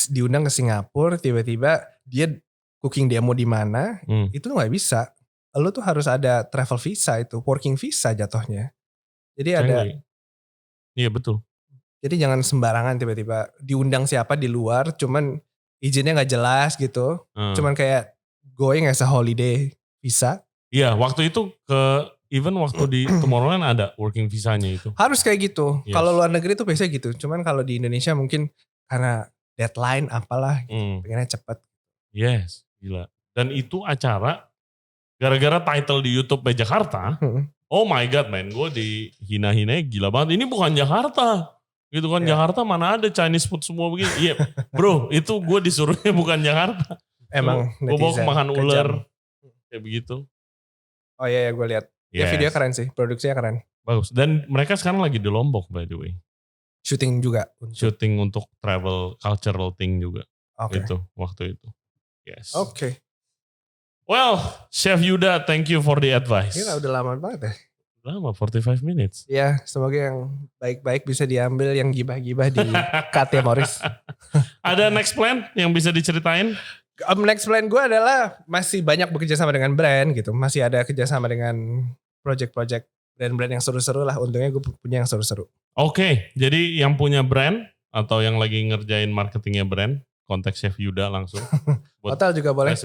diundang ke Singapura, tiba-tiba dia cooking demo di mana, itu tuh gak bisa. Lo tuh harus ada travel visa itu, working visa jatuhnya. Jadi ada. Iya betul. Jadi jangan sembarangan tiba-tiba diundang siapa di luar, cuman izinnya nggak jelas gitu. Cuman kayak going as a holiday visa. Iya, waktu itu waktu di Tomorrowland ada working visanya itu. Harus kayak gitu. Yes. Kalau luar negeri tuh biasanya gitu. Cuman kalau di Indonesia mungkin karena deadline apalah, gitu, pengennya cepet. Yes, gila. Dan itu acara gara-gara title di YouTube Jakarta, oh my god man, gue dihina-hina gila banget. Ini bukan Jakarta, gitu kan. Jakarta mana ada Chinese food semua begini. Iya bro, itu gue disuruhnya bukan Jakarta. Emang gue bawa makan ular, kayak begitu. Oh iya gue lihat. Ya video keren sih, produksinya keren. Bagus, dan mereka sekarang lagi di Lombok by the way. Syuting juga? Syuting untuk travel cultural thing juga. Oke. Itu, waktu itu. Yes. Oke. Well, Chef Yuda, thank you for the advice. Gila, udah lama banget ya. Lama, 45 minutes. Ya, semoga yang baik-baik bisa diambil, yang gibah-gibah di cut ya Morris. Ada next plan yang bisa diceritain? Next plan gue adalah masih banyak bekerja sama dengan brand gitu. Masih ada kerjasama dengan project-project brand-brand yang seru-seru lah. Untungnya gue punya yang seru-seru. Oke, jadi yang punya brand atau yang lagi ngerjain marketingnya brand, kontak Chef Yuda langsung. Hotel juga boleh.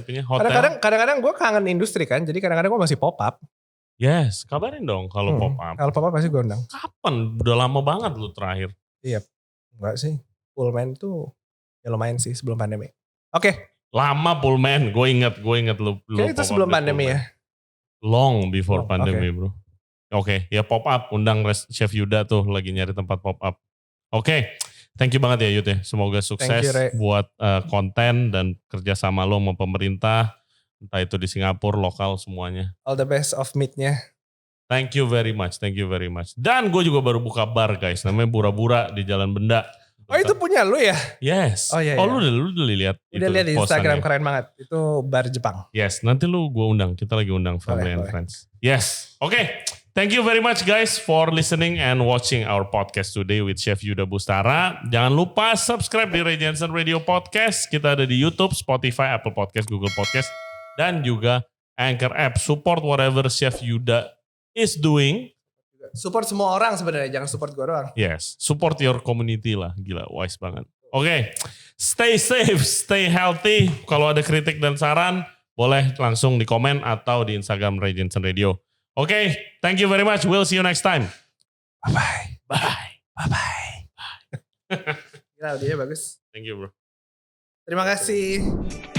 Kadang-kadang gue kangen industri kan, jadi kadang-kadang gue masih pop up. Yes, kabarin dong kalau pop up. Kalau pop up pasti gue undang. Kapan? Udah lama banget lu terakhir. Iya, enggak sih. Pullman tuh ya lumayan sih sebelum pandemi. Oke. Lama Pullman, gue inget lu. Kayaknya itu sebelum pandemi ya. Long before pandemi bro. Oke, ya pop up, undang Chef Yuda tuh lagi nyari tempat pop up. Oke. Thank you banget ya Yud ya. Semoga sukses buat konten dan kerjasama lo sama pemerintah. Entah itu di Singapura, lokal semuanya. All the best of meat-nya. Thank you very much. Dan gue juga baru buka bar guys. Namanya Bura-Bura di Jalan Benda. Oh itu punya lu ya? Yes. Oh iya. Oh lu udah lihat? Udah lihat di Instagram, keren banget. Itu bar Jepang. Yes, nanti lu gue undang. Kita lagi undang family and friends. Yes. Oke. Thank you very much guys for listening and watching our podcast today with Chef Yuda Bustara. Jangan lupa subscribe di Ray Jensen Radio Podcast. Kita ada di YouTube, Spotify, Apple Podcast, Google Podcast, dan juga Anchor App. Support whatever Chef Yuda is doing. Support semua orang sebenarnya, jangan support gue doang. Yes, support your community lah. Gila, wise banget. Oke, stay safe, stay healthy. Kalau ada kritik dan saran, boleh langsung di komen atau di Instagram Ray Jensen Radio. Oke, thank you very much. We'll see you next time. Bye-bye. Bye. Bye-bye. Gila, audionya bagus. Thank you bro. Terima kasih.